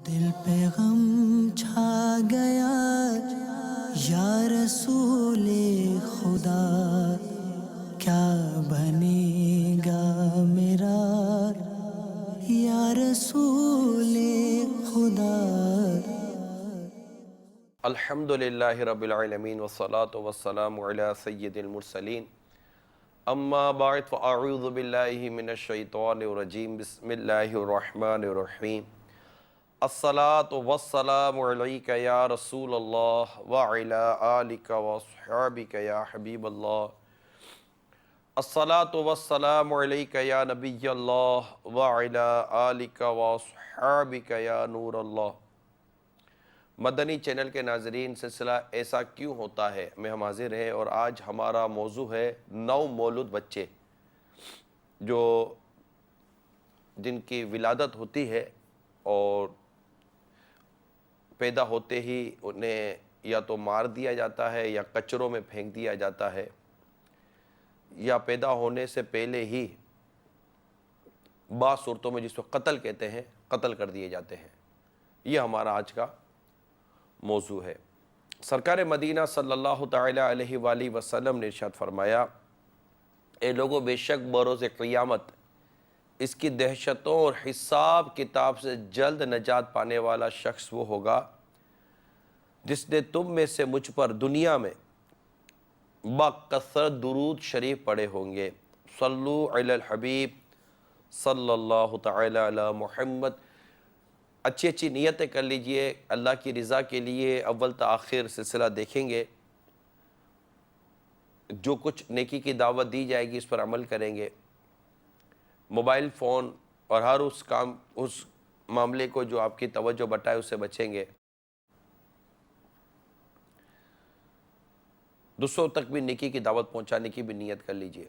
دل پہ غم چھا گیا یا رسول خدا، کیا بنے گا میرا یا رسول خدا۔ الحمدللہ رب العالمین والصلاة والسلام علی سید المرسلین، اما بعد فاعوذ باللہ من الشیطان الرجیم، بسم اللہ الرحمن الرحیم۔ الصلاة والسلام علیک یا رسول اللہ وعلی آلک واصحابک یا حبیب اللہ۔ الصلاة والسلام علیک یا نبی اللہ وعلی آلک واصحابک یا نور اللہ۔ مدنی چینل کے ناظرین، سلسلہ ایسا کیوں ہوتا ہے میں ہم حاضر ہیں، اور آج ہمارا موضوع ہے نو مولود بچے جو جن کی ولادت ہوتی ہے اور پیدا ہوتے ہی انہیں یا تو مار دیا جاتا ہے یا کچروں میں پھینک دیا جاتا ہے، یا پیدا ہونے سے پہلے ہی بعض صورتوں میں جس کو قتل کہتے ہیں قتل کر دیے جاتے ہیں۔ یہ ہمارا آج کا موضوع ہے۔ سرکار مدینہ صلی اللہ تعالی علیہ وآلہ وسلم نے ارشاد فرمایا، اے لوگوں، بے شک بروز قیامت اس کی دہشتوں اور حساب کتاب سے جلد نجات پانے والا شخص وہ ہوگا جس نے تم میں سے مجھ پر دنیا میں بکثرت درود شریف پڑھے ہوں گے۔ صلو علی الحبیب صلی اللہ تعالی علی محمد۔ اچھی اچھی نیتیں کر لیجئے اللہ کی رضا کے لیے، اول تا آخر سلسلہ دیکھیں گے، جو کچھ نیکی کی دعوت دی جائے گی اس پر عمل کریں گے، موبائل فون اور ہر اس معاملے کو جو آپ کی توجہ بٹائے اس سے بچیں گے، دوسروں تک بھی نیکی کی دعوت پہنچانے کی بھی نیت کر لیجئے۔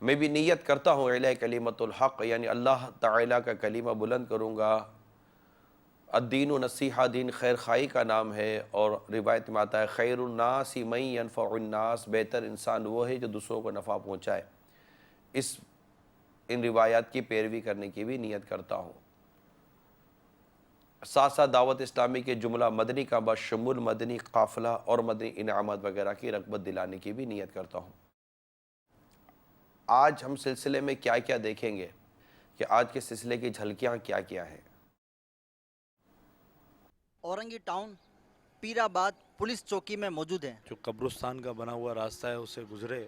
میں بھی نیت کرتا ہوں اعلاء کلمت الحق، یعنی اللہ تعالیٰ کا کلمہ بلند کروں گا۔ الدین و نصیحہ، دین خیر خواہی کا نام ہے، اور روایت میں آتا ہے خیر الناس من ینفع الناس، بہتر انسان وہ ہے جو دوسروں کو نفع پہنچائے۔ ان روایات کی پیروی کرنے کی بھی نیت کرتا ہوں۔ ساتھ ساتھ دعوت اسلامی کے جملہ مدنی کا بشمول مدنی قافلہ اور مدنی انعامات وغیرہ کی رغبت دلانے کی بھی نیت کرتا ہوں۔ آج ہم سلسلے میں کیا کیا دیکھیں گے کہ آج کے سلسلے کی جھلکیاں کیا کیا ہیں۔ اورنگی ٹاؤن پیر آباد پولیس چوکی میں موجود ہیں۔ جو قبرستان کا بنا ہوا راستہ ہے اسے گزرے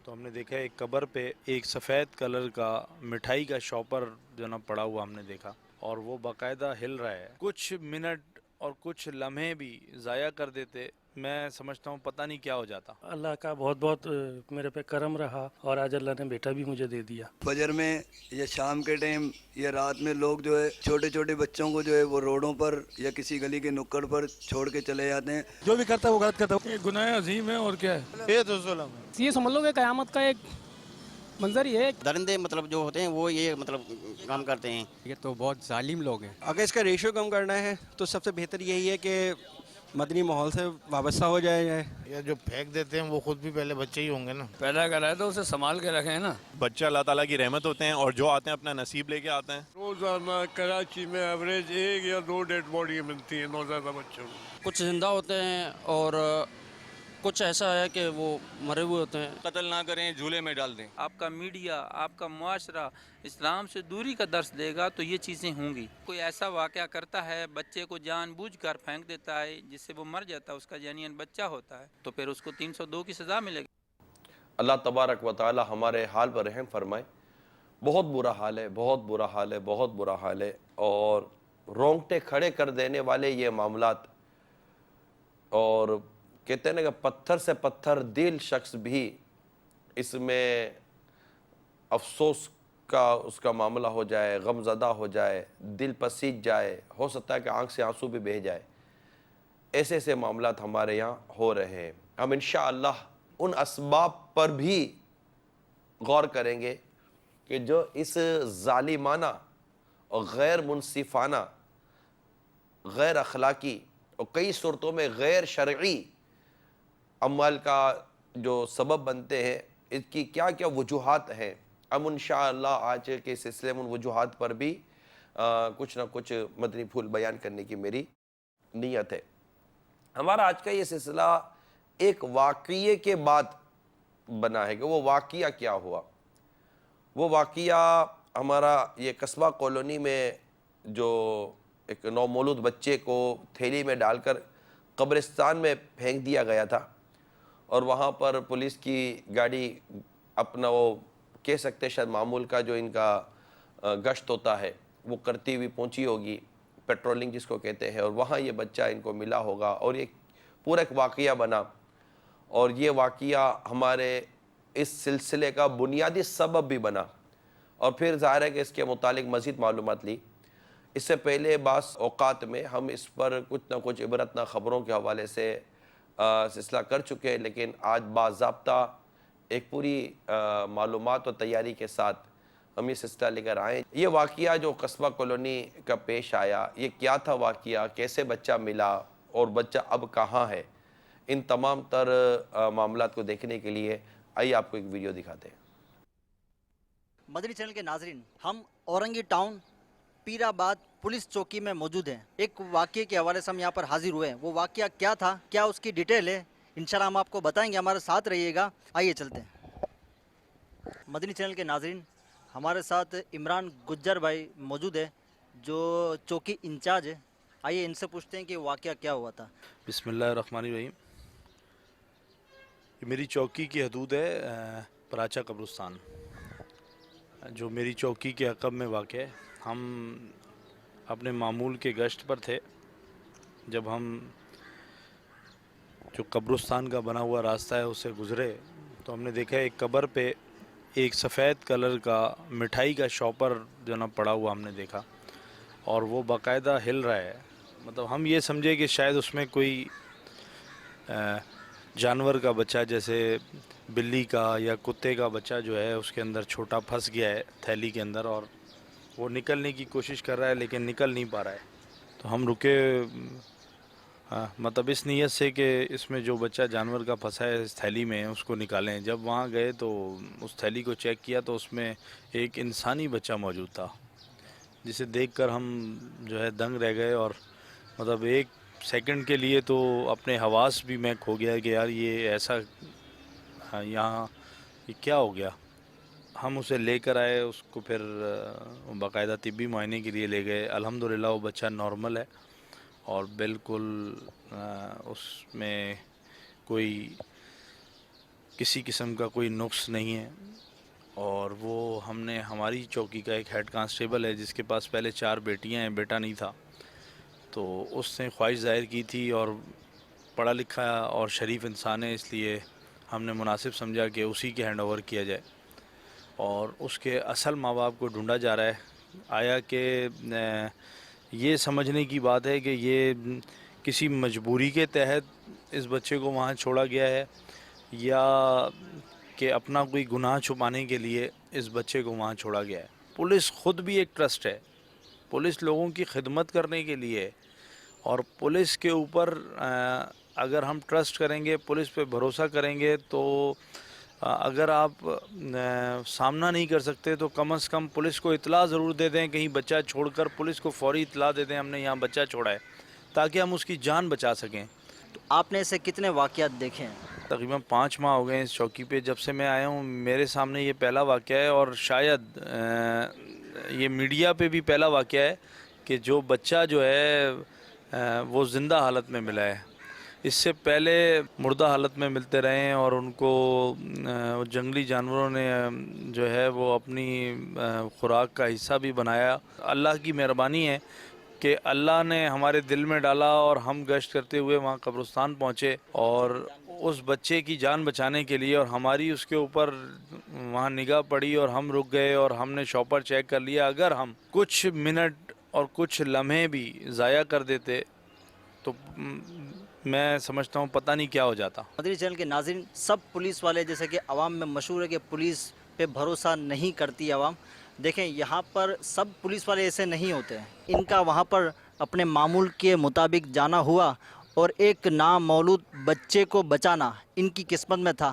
تو ہم نے دیکھا ایک قبر پہ ایک سفید کلر کا مٹھائی کا شاپر جو نا پڑا ہوا ہم نے دیکھا، اور وہ باقاعدہ ہل رہا ہے۔ کچھ منٹ اور کچھ لمحے بھی ضائع کر دیتے، میں سمجھتا ہوں پتہ نہیں کیا ہو جاتا۔ اللہ کا بہت بہت میرے پہ کرم رہا، اور آج اللہ نے بیٹا بھی مجھے دے دیا۔ فجر میں یا شام کے ٹائم یا رات میں لوگ جو ہے چھوٹے چھوٹے بچوں کو جو ہے وہ روڈوں پر یا کسی گلی کے نکڑ پر چھوڑ کے چلے جاتے ہیں۔ جو بھی کرتا ہے وہ غلط کرتا ہے، یہ گناہ عظیم ہے، اور کیا ہے، یہ تو ظلم ہے۔ یہ سمجھ لو کہ قیامت کا ایک منظر ہی ہے۔ درندے مطلب جو ہوتے ہیں وہ یہ مطلب کام کرتے ہیں۔ یہ تو بہت ظالم لوگ ہیں۔ اگر اس کا ریشو کم کرنا ہے تو سب سے بہتر یہی ہے کہ مدنی ماحول سے وابستہ ہو جائے جائے۔ یہ جو پھینک دیتے ہیں وہ خود بھی پہلے بچے ہی ہوں گے نا، پیدا کرا ہے تو اسے سنبھال کے رکھیں نا۔ بچہ اللہ تعالیٰ کی رحمت ہوتے ہیں، اور جو آتے ہیں اپنا نصیب لے کے آتے ہیں۔ روزانہ کراچی میں ایوریج 1 یا 2 ڈیڈ باڈی ملتی ہیں نوزائیدہ بچوں کو۔ کچھ زندہ ہوتے ہیں اور کچھ ایسا ہے کہ وہ مرے ہوئے ہوتے ہیں۔ قتل نہ کریں، جھولے میں ڈال دیں۔ آپ کا میڈیا، آپ کا معاشرہ اسلام سے دوری کا درس دے گا تو یہ چیزیں ہوں گی۔ کوئی ایسا واقعہ کرتا ہے، بچے کو جان بوجھ کر پھینک دیتا ہے جس سے وہ مر جاتا ہے، اس کا جنین بچہ ہوتا ہے، تو پھر اس کو 302 کی سزا ملے گی۔ اللہ تبارک و تعالی ہمارے حال پر رحم فرمائے۔ بہت برا حال ہے، بہت برا حال ہے، بہت برا حال ہے، اور رونگٹے کھڑے کر دینے والے یہ معاملات، اور کہتے ہیں نا کہ پتھر سے پتھر دل شخص بھی اس میں افسوس کا اس کا معاملہ ہو جائے، غم زدہ ہو جائے، دل پسیج جائے، ہو سکتا ہے کہ آنکھ سے آنسو بھی بہہ جائے۔ ایسے ایسے معاملات ہمارے یہاں ہو رہے ہیں۔ ہم انشاءاللہ ان اسباب پر بھی غور کریں گے کہ جو اس ظالمانہ اور غیر منصفانہ، غیر اخلاقی اور کئی صورتوں میں غیر شرعی اعمال کا جو سبب بنتے ہیں، اس کی کیا کیا وجوہات ہیں۔ ہم انشاءاللہ آج کے سلسلے میں ان وجوہات پر بھی کچھ نہ کچھ مدنی پھول بیان کرنے کی میری نیت ہے. ہمارا آج کا یہ سلسلہ ایک واقعے کے بعد بنا ہے کہ وہ واقعہ کیا ہوا. وہ واقعہ ہمارا یہ قصبہ کالونی میں جو ایک نومولود بچے کو تھیلی میں ڈال کر قبرستان میں پھینک دیا گیا تھا، اور وہاں پر پولیس کی گاڑی اپنا وہ کہہ سکتے شاید معمول کا جو ان کا گشت ہوتا ہے وہ کرتی ہوئی پہنچی ہوگی، پیٹرولنگ جس کو کہتے ہیں، اور وہاں یہ بچہ ان کو ملا ہوگا اور یہ پورا ایک واقعہ بنا. اور یہ واقعہ ہمارے اس سلسلے کا بنیادی سبب بھی بنا، اور پھر ظاہر ہے کہ اس کے متعلق مزید معلومات لی. اس سے پہلے بعض اوقات میں ہم اس پر کچھ نہ کچھ عبرتناک خبروں کے حوالے سے سلسلہ کر چکے ہیں، لیکن آج باضابطہ ایک پوری معلومات اور تیاری کے ساتھ ہم یہ سلسلہ لے کر آئے. یہ واقعہ جو قصبہ کالونی کا پیش آیا، یہ کیا تھا واقعہ، کیسے بچہ ملا اور بچہ اب کہاں ہے، ان تمام تر معاملات کو دیکھنے کے لیے آئیے آپ کو ایک ویڈیو دکھاتے ہیں. مدنی چینل کے ناظرین، ہم اورنگی ٹاؤن پیر آباد پولیس چوکی میں موجود ہیں. ایک واقعے کے حوالے سے ہم یہاں پر حاضر ہوئے ہیں. وہ واقعہ کیا تھا، کیا اس کی ڈیٹیل ہے، انشاءاللہ ہم آپ کو بتائیں گے. ہمارے ساتھ رہیے گا. آئیے چلتے ہیں. مدنی چینل کے ناظرین، ہمارے ساتھ عمران گجر بھائی موجود ہے جو چوکی انچارج ہے. آئیے ان سے پوچھتے ہیں کہ واقعہ کیا ہوا تھا. بسم اللہ الرحمن الرحیم. میری چوکی کی حدود ہے پراچا قبرستان، جو میری چوکی کے عقب میں واقع ہے. ہم اپنے معمول کے گشت پر تھے جب ہم جو قبرستان کا بنا ہوا راستہ ہے اسے گزرے تو ہم نے دیکھا ایک قبر پہ ایک سفید کلر کا مٹھائی کا شاپر جو نا پڑا ہوا ہم نے دیکھا، اور وہ باقاعدہ ہل رہا ہے. مطلب ہم یہ سمجھے کہ شاید اس میں کوئی جانور کا بچہ جیسے بلی کا یا کتے کا بچہ جو ہے اس کے اندر چھوٹا پھنس گیا ہے تھیلی کے اندر، اور وہ نکلنے کی کوشش کر رہا ہے لیکن نکل نہیں پا رہا ہے. تو ہم رکے مطلب اس نیت سے کہ اس میں جو بچہ جانور کا پھنسا ہے اس تھیلی میں اس کو نکالیں. جب وہاں گئے تو اس تھیلی کو چیک کیا تو اس میں ایک انسانی بچہ موجود تھا، جسے دیکھ کر ہم جو ہے دنگ رہ گئے. اور مطلب ایک سیکنڈ کے لیے تو اپنے حواس بھی میں کھو گیا کہ یار یہ ایسا یہاں یہ کیا ہو گیا. ہم اسے لے کر آئے، اس کو پھر باقاعدہ طبی معائنے کے لیے لے گئے. الحمدللہ وہ بچہ نارمل ہے اور بالکل اس میں کوئی کسی قسم کا کوئی نقص نہیں ہے. اور وہ ہم نے ہماری چوکی کا ایک ہیڈ کانسٹیبل ہے جس کے پاس پہلے 4 بیٹیاں ہیں، بیٹا نہیں تھا، تو اس نے خواہش ظاہر کی تھی اور پڑھا لکھا اور شریف انسان ہے، اس لیے ہم نے مناسب سمجھا کہ اسی کے ہینڈ اوور کیا جائے. اور اس کے اصل ماں باپ کو ڈھونڈا جا رہا ہے. آیا کہ یہ سمجھنے کی بات ہے کہ یہ کسی مجبوری کے تحت اس بچے کو وہاں چھوڑا گیا ہے یا کہ اپنا کوئی گناہ چھپانے کے لیے اس بچے کو وہاں چھوڑا گیا ہے. پولیس خود بھی ایک ٹرسٹ ہے، پولیس لوگوں کی خدمت کرنے کے لیے، اور پولیس کے اوپر اگر ہم ٹرسٹ کریں گے، پولیس پہ بھروسہ کریں گے، تو اگر آپ سامنا نہیں کر سکتے تو کم از کم پولیس کو اطلاع ضرور دے دیں. کہیں بچہ چھوڑ کر پولیس کو فوری اطلاع دے دیں ہم نے یہاں بچہ چھوڑا ہے، تاکہ ہم اس کی جان بچا سکیں. تو آپ نے اسے کتنے واقعات دیکھے ہیں؟ تقریباً 5 ماہ ہو گئے اس چوکی پہ جب سے میں آیا ہوں. میرے سامنے یہ پہلا واقعہ ہے، اور شاید یہ میڈیا پہ بھی پہلا واقعہ ہے کہ جو بچہ جو ہے وہ زندہ حالت میں ملا ہے. اس سے پہلے مردہ حالت میں ملتے رہے ہیں، اور ان کو جنگلی جانوروں نے جو ہے وہ اپنی خوراک کا حصہ بھی بنایا. اللہ کی مہربانی ہے کہ اللہ نے ہمارے دل میں ڈالا اور ہم گشت کرتے ہوئے وہاں قبرستان پہنچے، اور اس بچے کی جان بچانے کے لیے اور ہماری اس کے اوپر وہاں نگاہ پڑی اور ہم رک گئے اور ہم نے شاپر چیک کر لیا. اگر ہم کچھ منٹ اور کچھ لمحے بھی ضائع کر دیتے تو میں سمجھتا ہوں پتہ نہیں کیا ہو جاتا. مدنی چینل کے ناظرین، سب پولیس والے جیسے کہ عوام میں مشہور ہے کہ پولیس پہ بھروسہ نہیں کرتی عوام. دیکھیں یہاں پر سب پولیس والے ایسے نہیں ہوتے ہیں. ان کا وہاں پر اپنے معمول کے مطابق جانا ہوا اور ایک نامولود بچے کو بچانا ان کی قسمت میں تھا.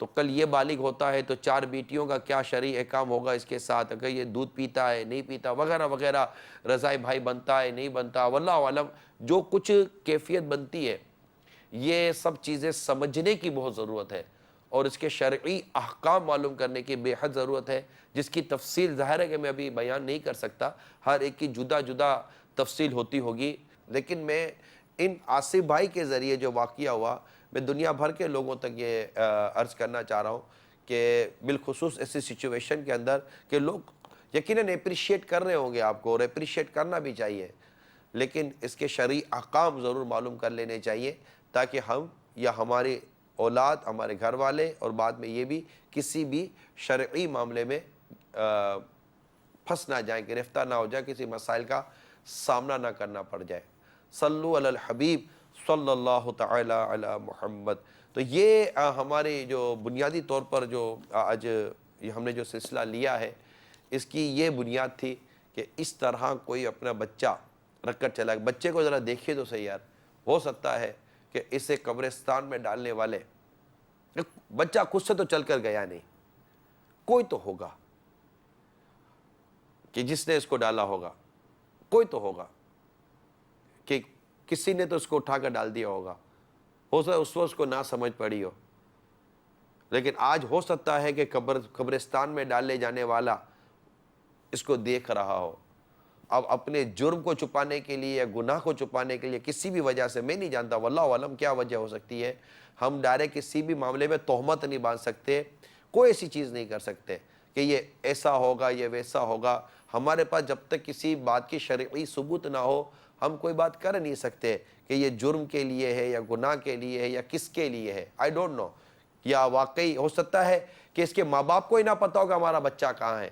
تو کل یہ بالغ ہوتا ہے تو 4 بیٹیوں کا کیا شرعی احکام ہوگا اس کے ساتھ، اگر یہ دودھ پیتا ہے نہیں پیتا وغیرہ وغیرہ، رضائی بھائی بنتا ہے نہیں بنتا، واللہ عالم جو کچھ کیفیت بنتی ہے یہ سب چیزیں سمجھنے کی بہت ضرورت ہے، اور اس کے شرعی احکام معلوم کرنے کی بے حد ضرورت ہے، جس کی تفصیل ظاہر ہے کہ میں ابھی بیان نہیں کر سکتا، ہر ایک کی جدا جدا تفصیل ہوتی ہوگی، لیکن میں ان آصف بھائی کے ذریعے جو واقعہ ہوا میں دنیا بھر کے لوگوں تک یہ عرض کرنا چاہ رہا ہوں کہ بالخصوص ایسی سچویشن کے اندر کہ لوگ یقیناً اپریشیٹ کر رہے ہوں گے آپ کو، اور اپریشیٹ کرنا بھی چاہیے، لیکن اس کے شرعی احکام ضرور معلوم کر لینے چاہیے تاکہ ہم یا ہماری اولاد، ہمارے گھر والے اور بعد میں یہ بھی کسی بھی شرعی معاملے میں پھنس نہ جائیں، گرفتار نہ ہو جائیں، کسی مسائل کا سامنا نہ کرنا پڑ جائے۔ صلو علی الحبیب صلی اللہ تعالی علی محمد۔ تو یہ ہمارے جو بنیادی طور پر جو آج ہم نے جو سلسلہ لیا ہے اس کی یہ بنیاد تھی کہ اس طرح کوئی اپنا بچہ رکھ کر چلا، بچے کو ذرا دیکھیے تو صحیح یار، ہو سکتا ہے کہ اسے قبرستان میں ڈالنے والے، بچہ خود سے تو چل کر گیا نہیں، کوئی تو ہوگا کہ جس نے اس کو ڈالا ہوگا، کوئی تو ہوگا کہ کسی نے تو اس کو اٹھا کر ڈال دیا ہوگا، ہو سکتا ہے اس وقت اس کو نہ سمجھ پڑی ہو، لیکن آج ہو سکتا ہے کہ قبرستان میں ڈالے جانے والا اس کو دیکھ رہا ہو، اب اپنے جرم کو چھپانے کے لیے یا گناہ کو چھپانے کے لیے کسی بھی وجہ سے، میں نہیں جانتا واللہ عالم کیا وجہ ہو سکتی ہے، ہم ڈائریکٹ کسی بھی معاملے میں تہمت نہیں باندھ سکتے، کوئی ایسی چیز نہیں کر سکتے کہ یہ ایسا ہوگا یہ ویسا ہوگا، ہمارے پاس جب تک کسی بات کی شرعی ثبوت نہ ہو ہم کوئی بات کر نہیں سکتے کہ یہ جرم کے لیے ہے یا گناہ کے لیے ہے یا کس کے لیے ہے، آئی ڈونٹ نو، یا واقعی ہو سکتا ہے کہ اس کے ماں باپ کو ہی نہ پتا ہو کہ ہمارا بچہ کہاں ہے،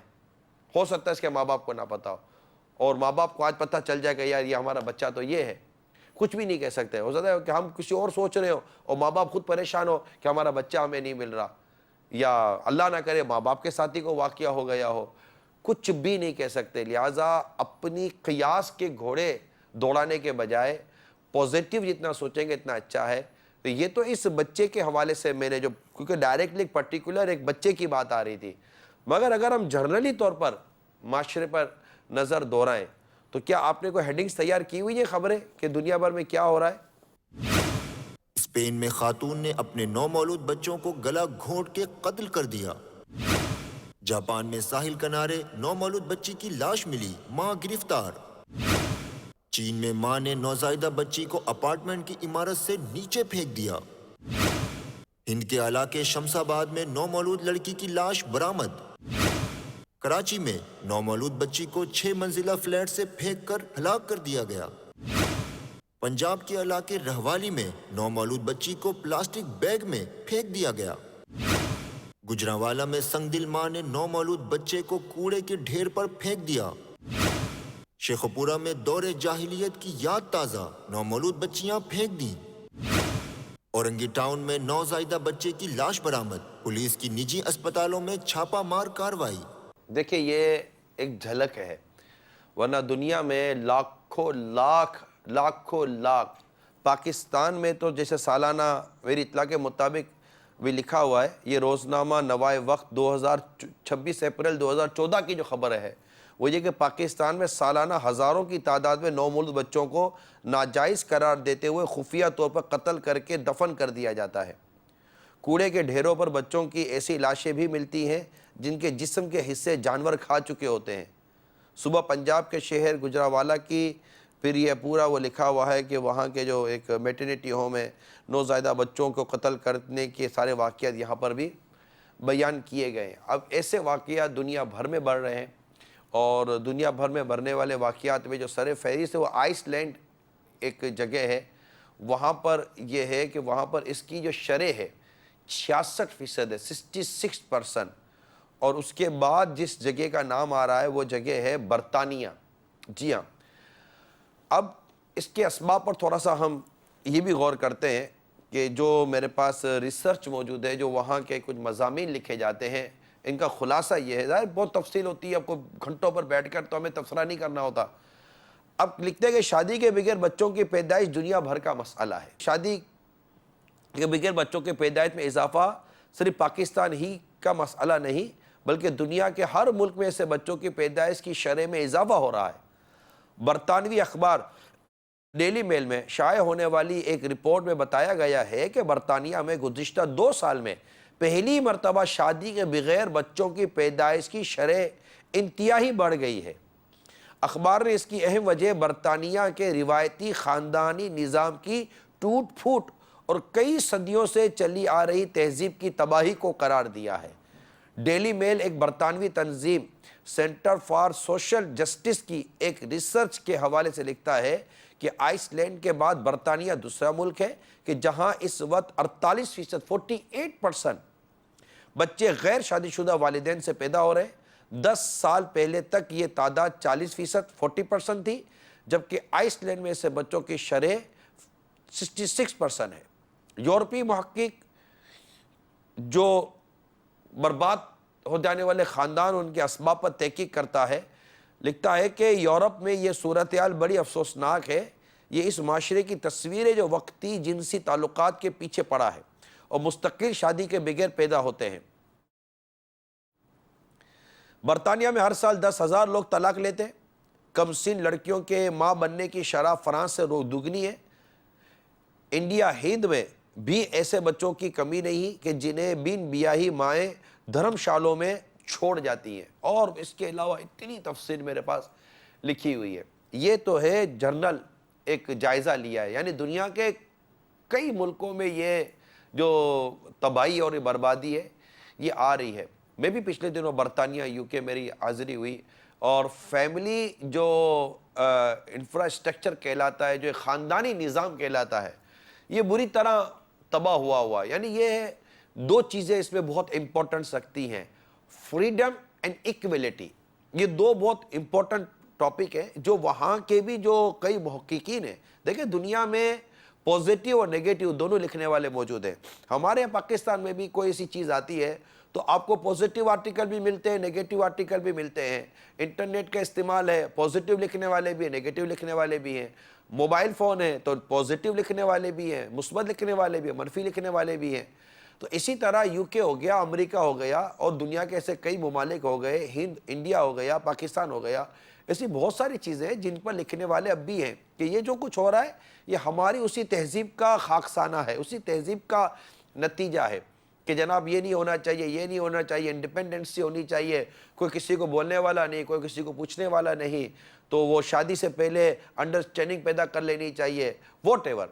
ہو سکتا ہے اس کے ماں باپ کو نہ پتا ہو، اور ماں باپ کو آج پتہ چل جائے کہ یار یہ ہمارا بچہ تو یہ ہے، کچھ بھی نہیں کہہ سکتے، ہو سکتا ہے کہ ہم کسی اور سوچ رہے ہو اور ماں باپ خود پریشان ہو کہ ہمارا بچہ ہمیں نہیں مل رہا، یا اللہ نہ کرے ماں باپ کے ساتھی کو واقعہ ہو گیا ہو، کچھ بھی نہیں کہہ سکتے، لہٰذا اپنی قیاس کے گھوڑے دوڑانے کے بجائے پوزیٹیو جتنا سوچیں گے اتنا اچھا ہے۔ تو یہ تو اس بچے کے حوالے سے میں نے جو، کیونکہ ڈائریکٹلی پرٹیکولر ایک بچے کی بات آ رہی تھی، مگر اگر ہم جنرلی طور پر معاشرے پر نظر دورائیں تو کیا آپ نے کوئی ہیڈنگز تیار کی ہوئی ہیں خبریں کہ دنیا بھر میں کیا ہو رہا ہے؟ اسپین میں خاتون نے اپنے 9 مولود بچوں کو گلا گھونٹ کے قتل کر دیا۔ جاپان میں ساحل کنارے 9 مولود بچی کی لاش ملی، ماں گرفتار۔ چین میں ماں نے نوزائیدہ بچی کو اپارٹمنٹ کی عمارت سے نیچے پھینک دیا۔ ہند کے علاقے شمس آباد میں 9 مولود لڑکی کی لاش برآمد۔ کراچی میں 9 مولود بچی کو 6 منزلہ فلیٹ سے پھینک کر ہلاک کر دیا گیا۔ پنجاب کے علاقے رہوالی میں 9 مولود بچی کو پلاسٹک بیگ میں پھینک دیا گیا۔ گجرانوالہ میں سنگ دل ماں نے 9 مولود بچے کو کوڑے کے ڈھیر پر پھینک دیا۔ شیخوپورہ میں دور جاہلیت کی یاد تازہ، 9 مولود بچیاں پھینک دیں۔ اورنگی ٹاؤن میں نوزائیدہ بچے کی لاش برآمد، پولیس کی نجی اسپتالوں میں چھاپہ مار کارروائی۔ دیکھیں یہ ایک جھلک ہے، ورنہ دنیا میں لاکھوں لاکھ، پاکستان میں تو جیسے سالانہ میری اطلاع کے مطابق بھی لکھا ہوا ہے، یہ روزنامہ نوائے وقت 26 اپریل 2014 کی جو خبر ہے وہ یہ کہ پاکستان میں سالانہ ہزاروں کی تعداد میں 9 مولود بچوں کو ناجائز قرار دیتے ہوئے خفیہ طور پر قتل کر کے دفن کر دیا جاتا ہے۔ کوڑے کے ڈھیروں پر بچوں کی ایسی لاشیں بھی ملتی ہیں جن کے جسم کے حصے جانور کھا چکے ہوتے ہیں۔ صبح پنجاب کے شہر گجرانوالہ کی پھر یہ پورا وہ لکھا ہوا ہے کہ وہاں کے جو ایک میٹرنیٹی ہوم ہے، نوزائیدہ بچوں کو قتل کرنے کے سارے واقعات یہاں پر بھی بیان کیے گئے ہیں۔ اب ایسے واقعات دنیا بھر میں بڑھ رہے ہیں، اور دنیا بھر میں بڑھنے والے واقعات میں جو سر فہرست ہے وہ آئس لینڈ ایک جگہ ہے، وہاں پر یہ ہے کہ وہاں پر اس کی جو شرح ہے 66% ہے، 66%، اور اس کے بعد جس جگہ کا نام آ رہا ہے وہ جگہ ہے برطانیہ۔ جی ہاں، اب اس کے اسباب پر تھوڑا سا ہم یہ بھی غور کرتے ہیں کہ جو میرے پاس ریسرچ موجود ہے، جو وہاں کے کچھ مضامین لکھے جاتے ہیں، ان کا خلاصہ یہ ہے، ظاہر بہت تفصیل ہوتی ہے، آپ کو گھنٹوں پر بیٹھ کر تو ہمیں تبصرہ نہیں کرنا ہوتا۔ اب لکھتے ہیں کہ شادی کے بغیر بچوں کی پیدائش دنیا بھر کا مسئلہ ہے۔ شادی کے بغیر بچوں کے پیدائش میں اضافہ صرف پاکستان ہی کا مسئلہ نہیں بلکہ دنیا کے ہر ملک میں ایسے بچوں کی پیدائش کی شرح میں اضافہ ہو رہا ہے۔ برطانوی اخبار ڈیلی میل میں شائع ہونے والی ایک رپورٹ میں بتایا گیا ہے کہ برطانیہ میں گزشتہ 2 سال میں پہلی مرتبہ شادی کے بغیر بچوں کی پیدائش کی شرح انتہائی بڑھ گئی ہے۔ اخبار نے اس کی اہم وجہ برطانیہ کے روایتی خاندانی نظام کی ٹوٹ پھوٹ اور کئی صدیوں سے چلی آ رہی تہذیب کی تباہی کو قرار دیا ہے۔ ڈیلی میل ایک برطانوی تنظیم سینٹر فار سوشل جسٹس کی ایک ریسرچ کے حوالے سے لکھتا ہے کہ آئس لینڈ کے بعد برطانیہ دوسرا ملک ہے کہ جہاں اس وقت 48% 48% بچے غیر شادی شدہ والدین سے پیدا ہو رہے ہیں۔ 10 سال پہلے تک یہ تعداد 40% 40% تھی، جبکہ آئس لینڈ میں سے بچوں کی شرح 66% ہے۔ یورپی محقق جو برباد ہو جانے والے خاندان ان کے اسباب پر تحقیق کرتا ہے لکھتا ہے کہ یورپ میں یہ صورتحال بڑی افسوسناک ہے۔ یہ اس معاشرے کی تصویر ہے جو وقتی جنسی تعلقات کے پیچھے پڑا ہے اور مستقل شادی کے بغیر پیدا ہوتے ہیں۔ برطانیہ میں ہر سال 10,000 لوگ طلاق لیتے ہیں۔ کم سن لڑکیوں کے ماں بننے کی شرح فرانس سے دگنی ہے۔ انڈیا ہند میں بھی ایسے بچوں کی کمی نہیں کہ جنہیں بن بیاہی مائیں دھرم شالوں میں چھوڑ جاتی ہیں، اور اس کے علاوہ اتنی تفصیل میرے پاس لکھی ہوئی ہے۔ یہ تو ہے جرنل ایک جائزہ لیا ہے، یعنی دنیا کے کئی ملکوں میں یہ جو تباہی اور بربادی ہے یہ آ رہی ہے۔ میں بھی پچھلے دنوں برطانیہ UK میری حاضری ہوئی، اور فیملی جو انفراسٹرکچر کہلاتا ہے، جو ایک خاندانی نظام کہلاتا ہے، یہ بری طرح تباہ ہوا یعنی یہ 2 چیزیں اس میں بہت امپورٹنس رکھتی ہیں، فریڈم اینڈ ایکویلٹی۔ یہ 2 بہت امپورٹنٹ ٹاپک ہیں جو وہاں کے بھی جو کئی محققین ہیں۔ دیکھیں دنیا میں پوزیٹیو اور نیگیٹیو دونوں لکھنے والے موجود ہیں۔ ہمارے یہاں پاکستان میں بھی کوئی ایسی چیز آتی ہے تو آپ کو پوزیٹیو آرٹیکل بھی ملتے ہیں، نیگیٹیو آرٹیکل بھی ملتے ہیں۔ انٹرنیٹ کا استعمال ہے، پوزیٹیو لکھنے والے بھی ہیں، نیگیٹیو لکھنے والے بھی ہیں۔ موبائل فون ہے تو پوزیٹیو لکھنے والے بھی ہیں، مثبت لکھنے والے بھی ہیں، منفی لکھنے والے بھی ہیں۔ تو اسی طرح UK ہو گیا، امریکہ ہو گیا، اور دنیا کے ایسے کئی ممالک ہو گئے، ہند، انڈیا ہو گیا، پاکستان ہو گیا، ایسی بہت ساری چیزیں ہیں جن پر لکھنے والے اب بھی ہیں کہ یہ جو کچھ ہو رہا ہے یہ ہماری اسی تہذیب کا خاکسانہ ہے، اسی تہذیب کا نتیجہ ہے کہ جناب یہ نہیں ہونا چاہیے، یہ نہیں ہونا چاہیے، انڈیپینڈنسی ہونی چاہیے، کوئی کسی کو بولنے والا نہیں، کوئی کسی کو پوچھنے والا نہیں، تو وہ شادی سے پہلے انڈرسٹینڈنگ پیدا کر لینی چاہیے، واٹ ایور۔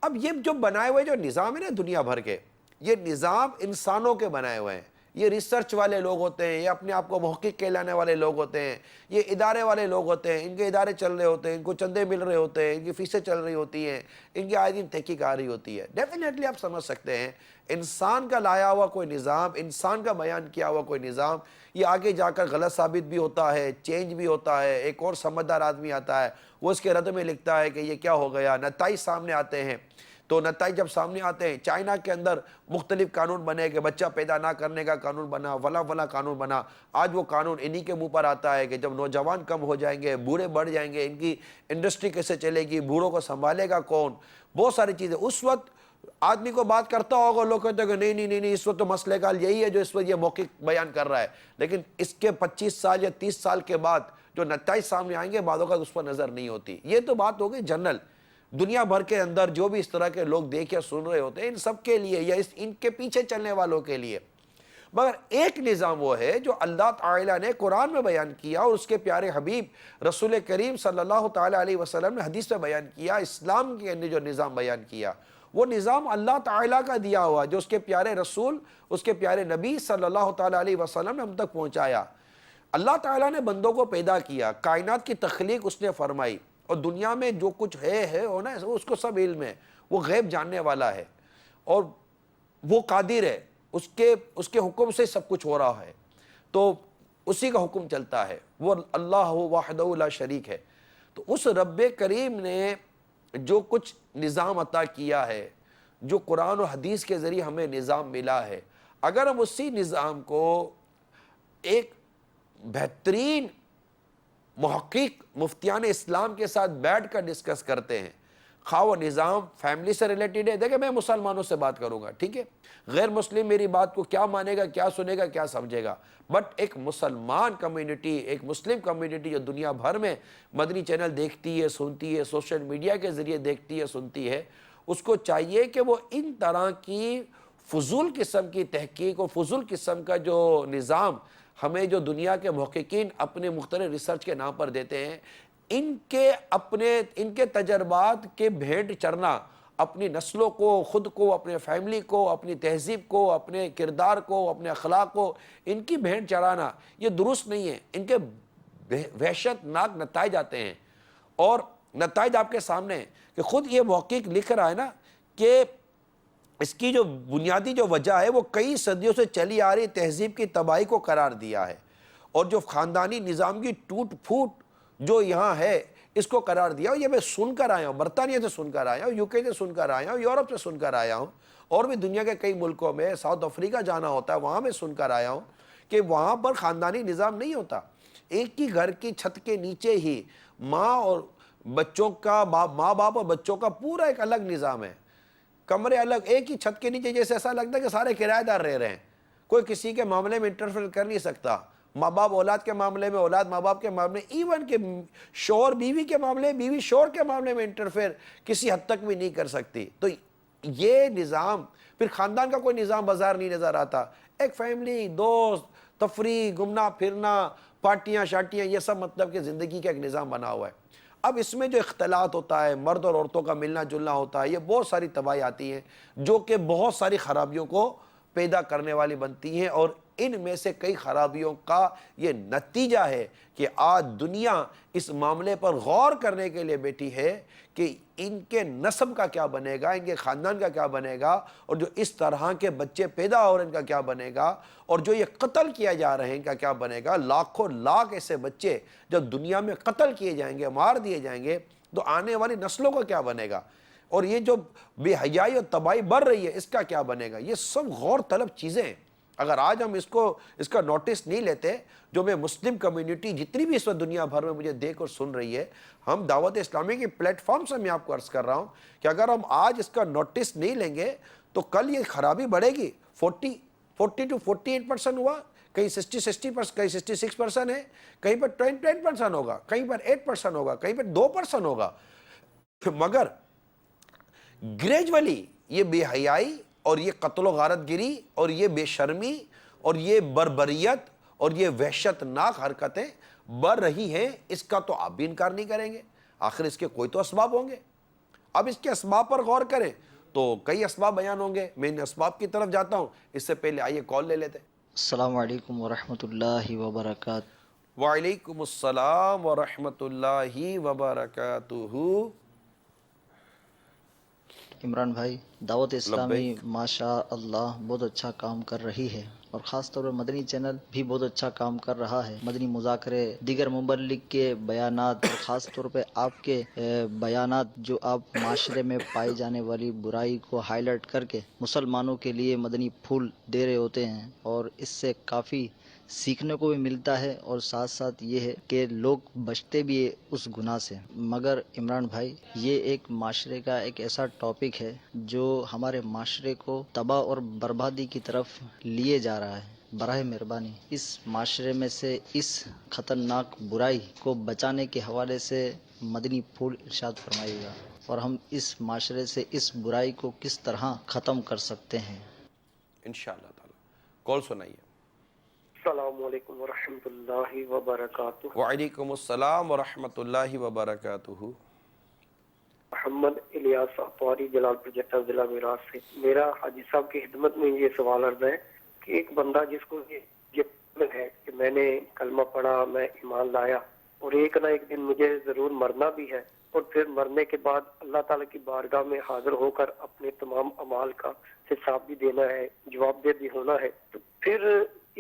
اب یہ جو بنائے ہوئے جو نظام ہے نا دنیا بھر کے، یہ نظام انسانوں کے بنائے ہوئے ہیں۔ یہ ریسرچ والے لوگ ہوتے ہیں، یہ اپنے آپ کو محقق کہلانے والے لوگ ہوتے ہیں، یہ ادارے والے لوگ ہوتے ہیں، ان کے ادارے چل رہے ہوتے ہیں، ان کو چندے مل رہے ہوتے ہیں، ان کی فیسیں چل رہی ہوتی ہیں، ان کی آئے دن تحقیق آ رہی ہوتی ہے۔ ڈیفینیٹلی آپ سمجھ سکتے ہیں انسان کا لایا ہوا کوئی نظام، انسان کا بیان کیا ہوا کوئی نظام، یہ آگے جا کر غلط ثابت بھی ہوتا ہے، چینج بھی ہوتا ہے۔ ایک اور سمجھدار آدمی آتا ہے، وہ اس کے رد میں لکھتا ہے کہ یہ کیا ہو گیا، نتائج سامنے آتے ہیں۔ تو نتائج جب سامنے آتے ہیں، چائنا کے اندر مختلف قانون بنے کہ بچہ پیدا نہ کرنے کا قانون بنا، ولا قانون بنا۔ آج وہ قانون انہی کے منہ پر آتا ہے کہ جب نوجوان کم ہو جائیں گے، بوڑھے بڑھ جائیں گے، ان کی انڈسٹری کیسے چلے گی، بوڑھوں کو سنبھالے گا کون، بہت ساری چیزیں۔ اس وقت آدمی کو بات کرتا ہوگا، لوگ کہتے ہیں کہ نہیں اس وقت تو مسئلہ کا حل یہی ہے جو اس وقت یہ موقف بیان کر رہا ہے، لیکن اس کے 25 سال یا 30 سال کے بعد جو نتائج سامنے آئیں گے بعض اوقات اس پر نظر نہیں ہوتی۔ یہ تو بات ہوگی جنرل، دنیا بھر کے اندر جو بھی اس طرح کے لوگ دیکھ یا سن رہے ہوتے ہیں، ان سب کے لیے یا ان کے پیچھے چلنے والوں کے لیے۔ مگر ایک نظام وہ ہے جو اللہ تعالیٰ نے قرآن میں بیان کیا اور اس کے پیارے حبیب رسول کریم صلی اللہ تعالیٰ علیہ وسلم نے حدیث میں بیان کیا، اسلام کے اندر جو نظام بیان کیا، وہ نظام اللہ تعالیٰ کا دیا ہوا جو اس کے پیارے رسول، اس کے پیارے نبی صلی اللہ تعالیٰ علیہ وسلم نے ہم تک پہنچایا۔ اللہ تعالیٰ نے بندوں کو پیدا کیا، کائنات کی تخلیق اس نے فرمائی، اور دنیا میں جو کچھ ہے ہونا ہے اس کو سب علم ہے، وہ غیب جاننے والا ہے اور وہ قادر ہے، اس کے حکم سے سب کچھ ہو رہا ہے، تو اسی کا حکم چلتا ہے، وہ اللہ وحدہ لا شریک ہے۔ تو اس رب کریم نے جو کچھ نظام عطا کیا ہے، جو قرآن و حدیث کے ذریعے ہمیں نظام ملا ہے، اگر ہم اسی نظام کو ایک بہترین محقق مفتیان اسلام کے ساتھ بیٹھ کر ڈسکس کرتے ہیں، خواہ وہ نظام فیملی سے ریلیٹڈ ہے. دیکھیں میں مسلمانوں سے بات کروں گا, ٹھیک ہے, غیر مسلم میری بات کو کیا مانے گا, کیا سنے گا, کیا سمجھے گا, بٹ ایک مسلمان کمیونٹی, ایک مسلم کمیونٹی جو دنیا بھر میں مدنی چینل دیکھتی ہے, سنتی ہے, سوشل میڈیا کے ذریعے دیکھتی ہے, سنتی ہے, اس کو چاہیے کہ وہ ان طرح کی فضول قسم کی تحقیق اور فضول قسم کا جو نظام ہمیں جو دنیا کے محققین اپنے مختلف ریسرچ کے نام پر دیتے ہیں, ان کے تجربات کے بھیڑ چرنا اپنی نسلوں کو, خود کو, اپنے فیملی کو, اپنی تہذیب کو, اپنے کردار کو, اپنے اخلاق کو, ان کی بھیڑ چرانا یہ درست نہیں ہے. ان کے وحشت ناک نتائج آتے ہیں, اور نتائج آپ کے سامنے ہیں کہ خود یہ محقق لکھ رہا ہے نا کہ اس کی جو بنیادی جو وجہ ہے وہ کئی صدیوں سے چلی آ رہی تہذیب کی تباہی کو قرار دیا ہے, اور جو خاندانی نظام کی ٹوٹ پھوٹ جو یہاں ہے اس کو قرار دیا. یہ میں سن کر آیا ہوں, برطانیہ سے سن کر آیا ہوں, یو کے سے سن کر آیا ہوں, یورپ سے سن کر آیا ہوں, اور بھی دنیا کے کئی ملکوں میں, ساؤتھ افریقہ جانا ہوتا ہے وہاں میں سن کر آیا ہوں کہ وہاں پر خاندانی نظام نہیں ہوتا. ایک ہی گھر کی چھت کے نیچے ہی ماں اور بچوں کا, ماں باپ اور بچوں کا پورا ایک الگ نظام ہے, کمرے الگ, ایک ہی چھت کے نیچے, جیسے ایسا لگتا ہے کہ سارے کرایہ دار رہ رہے ہیں, کوئی کسی کے معاملے میں انٹرفیئر کر نہیں سکتا. ماں باپ اولاد کے معاملے میں, اولاد ماں باپ کے معاملے, ایون کہ شوہر بیوی کے معاملے, بیوی شوہر کے معاملے میں انٹرفیئر کسی حد تک بھی نہیں کر سکتی. تو یہ نظام, پھر خاندان کا کوئی نظام بازار نہیں نظر آتا, ایک فیملی, دوست, تفریح, گھومنا پھرنا, پارٹیاں شارٹیاں, یہ سب مطلب کہ زندگی کا ایک نظام بنا ہوا ہے. اب اس میں جو اختلاط ہوتا ہے, مرد اور عورتوں کا ملنا جلنا ہوتا ہے, یہ بہت ساری تباہی آتی ہیں جو کہ بہت ساری خرابیوں کو پیدا کرنے والی بنتی ہیں, اور ان میں سے کئی خرابیوں کا یہ نتیجہ ہے کہ آج دنیا اس معاملے پر غور کرنے کے لیے بیٹھی ہے کہ ان کے نسب کا کیا بنے گا, ان کے خاندان کا کیا بنے گا, اور جو اس طرح کے بچے پیدا ہو رہے ہیں ان کا کیا بنے گا, اور جو یہ قتل کیا جا رہے ہیں ان کا کیا بنے گا. لاکھوں لاکھ ایسے بچے جب دنیا میں قتل کیے جائیں گے, مار دیے جائیں گے, تو آنے والی نسلوں کا کیا بنے گا, اور یہ جو بے حیائی اور تباہی بڑھ رہی ہے اس کا کیا بنے گا. یہ سب غور طلب چیزیں ہیں. اگر آج ہم اس کا نوٹس نہیں لیتے, جو میں مسلم کمیونٹی جتنی بھی اس وقت دنیا بھر میں مجھے دیکھ اور سن رہی ہے, ہم دعوت اسلامی کے پلیٹ فارم سے میں آپ کو عرض کر رہا ہوں کہ اگر ہم آج اس کا نوٹس نہیں لیں گے تو کل یہ خرابی بڑھے گی. 40 to 48% ہوا, کہیں 60%, کہیں 66% ہے, کہیں پر 10% ہوگا, کہیں پر 8% ہوگا, کہیں پر 2% ہوگا. مگر گریجولی یہ بے حیائی اور یہ قتل و غارت گری اور یہ بے شرمی اور یہ بربریت اور یہ وحشت ناک حرکتیں بڑھ رہی ہیں. اس کا تو آپ بھی انکار نہیں کریں گے, آخر اس کے کوئی تو اسباب ہوں گے. اب اس کے اسباب پر غور کریں تو کئی اسباب بیان ہوں گے. میں ان اسباب کی طرف جاتا ہوں, اس سے پہلے آئیے کال لے لیتے ہیں. السلام علیکم ورحمۃ اللہ وبرکاتہ. وعلیکم السلام ورحمۃ اللہ وبرکاتہ. عمران بھائی, دعوت اسلامی ماشاء اللہ بہت اچھا کام کر رہی ہے, اور خاص طور پر مدنی چینل بھی بہت اچھا کام کر رہا ہے. مدنی مذاکرے, دیگر مبلغ کے بیانات, اور خاص طور پہ آپ کے بیانات جو آپ معاشرے میں پائی جانے والی برائی کو ہائی لائٹ کر کے مسلمانوں کے لیے مدنی پھول دے رہے ہوتے ہیں, اور اس سے کافی سیکھنے کو بھی ملتا ہے, اور ساتھ ساتھ یہ ہے کہ لوگ بچتے بھی اس گناہ سے. مگر عمران بھائی, یہ ایک معاشرے کا ایک ایسا ٹاپک ہے جو ہمارے معاشرے کو تباہ اور بربادی کی طرف لیے جا رہا ہے. براہ مہربانی اس معاشرے میں سے اس خطرناک برائی کو بچانے کے حوالے سے مدنی پھول ارشاد فرمائیے گا, اور ہم اس معاشرے سے اس برائی کو کس طرح ختم کر سکتے ہیں انشاءاللہ تعالی. کال سنائیے. السلام علیکم ورحمۃ اللہ وبرکاتہ. وعلیکم السلام ورحمۃ اللہ وبرکاتہ. محمد الیاس اطواری, جلال پور جٹا ضلع میراث سے. میرا حاجی صاحب کی خدمت میں یہ سوال عرض ہے کہ ایک بندہ جس کو یہ ہے کہ میں نے کلمہ پڑھا, میں ایمان لایا, اور ایک نہ ایک دن مجھے ضرور مرنا بھی ہے, اور پھر مرنے کے بعد اللہ تعالیٰ کی بارگاہ میں حاضر ہو کر اپنے تمام اعمال کا حساب بھی دینا ہے, جواب دہ بھی ہونا ہے, تو پھر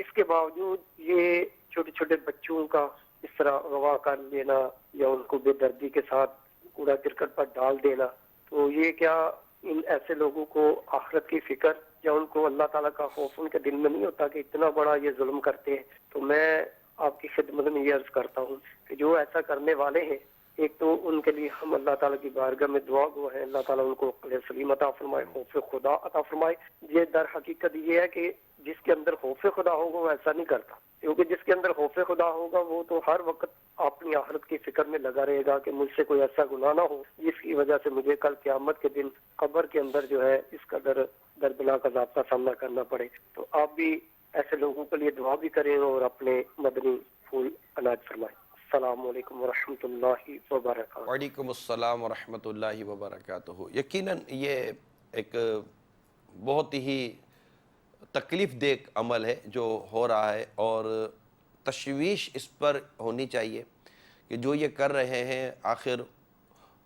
اس کے باوجود یہ چھوٹے چھوٹے بچوں کا اس طرح اغوا کر لینا یا ان کو بے دردی کے ساتھ کوڑا کرکٹ پر ڈال دینا, تو یہ کیا ان ایسے لوگوں کو آخرت کی فکر یا ان کو اللہ تعالیٰ کا خوف ان کے دل میں نہیں ہوتا کہ اتنا بڑا یہ ظلم کرتے ہیں؟ تو میں آپ کی خدمت میں یہ عرض کرتا ہوں کہ جو ایسا کرنے والے ہیں ایک تو ان کے لیے ہم اللہ تعالیٰ کی بارگاہ میں دعا گو ہیں، اللہ تعالیٰ ان کو عقل سلیم عطا فرمائے، خوف خدا عطا فرمائے۔ یہ در حقیقت یہ ہے کہ جس کے اندر خوف خدا ہوگا وہ ایسا نہیں کرتا، کیونکہ جس کے اندر خوف خدا ہوگا وہ تو ہر وقت اپنی آخرت کی فکر میں لگا رہے گا کہ مجھ سے کوئی ایسا گناہ نہ ہو جس کی وجہ سے مجھے کل قیامت کے دن قبر کے اندر جو ہے اس قدر دردناک عذاب کا سامنا کرنا پڑے۔ تو آپ بھی ایسے لوگوں کے لیے دعا بھی کریں اور اپنے مدنی پھول عنایت فرمائیں۔ السلام علیکم ورحمۃ اللہ وبرکاتہ۔ وعلیکم السلام ورحمۃ اللہ وبرکاتہ۔ یقیناً یہ ایک بہت ہی تکلیف دہ عمل ہے جو ہو رہا ہے، اور تشویش اس پر ہونی چاہیے کہ جو یہ کر رہے ہیں آخر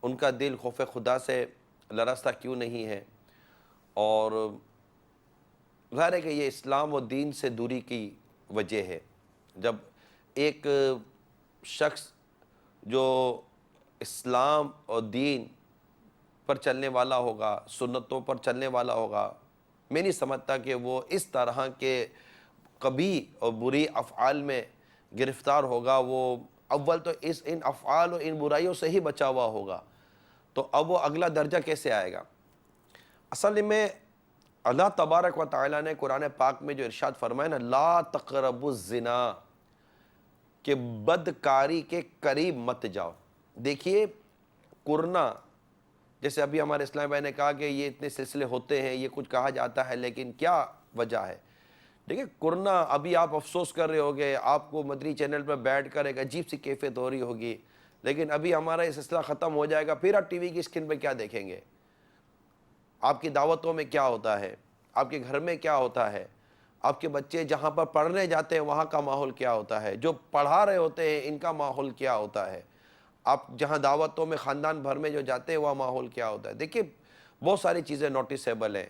ان کا دل خوف خدا سے لرزتا کیوں نہیں ہے۔ اور ظاہر ہے کہ یہ اسلام و دین سے دوری کی وجہ ہے۔ جب ایک شخص جو اسلام اور دین پر چلنے والا ہوگا، سنتوں پر چلنے والا ہوگا، میں نہیں سمجھتا کہ وہ اس طرح کے قبیح اور بری افعال میں گرفتار ہوگا۔ وہ اول تو ان افعال اور ان برائیوں سے ہی بچا ہوا ہوگا، تو اب وہ اگلا درجہ کیسے آئے گا؟ اصل میں اللہ تبارک و تعالیٰ نے قرآن پاک میں جو ارشاد فرمایا نا، لا تقربوا الزنا، کہ بدکاری کے قریب مت جاؤ۔ دیکھیے قرنا، جیسے ابھی ہمارے اسلام بھائی نے کہا کہ یہ اتنے سلسلے ہوتے ہیں، یہ کچھ کہا جاتا ہے، لیکن کیا وجہ ہے؟ دیکھیں قرنا، ابھی آپ افسوس کر رہے ہوگے، آپ کو مدنی چینل پر بیٹھ کر ایک عجیب سی کیفیت ہو رہی ہوگی، لیکن ابھی ہمارا یہ سلسلہ ختم ہو جائے گا، پھر آپ ٹی وی کی اسکرین پہ کیا دیکھیں گے؟ آپ کی دعوتوں میں کیا ہوتا ہے، آپ کے گھر میں کیا ہوتا ہے، آپ کے بچے جہاں پر پڑھنے جاتے ہیں وہاں کا ماحول کیا ہوتا ہے، جو پڑھا رہے ہوتے ہیں ان کا ماحول کیا ہوتا ہے، آپ جہاں دعوتوں میں خاندان بھر میں جو جاتے ہیں وہ ماحول کیا ہوتا ہے۔ دیکھیے بہت ساری چیزیں نوٹیسیبل ہیں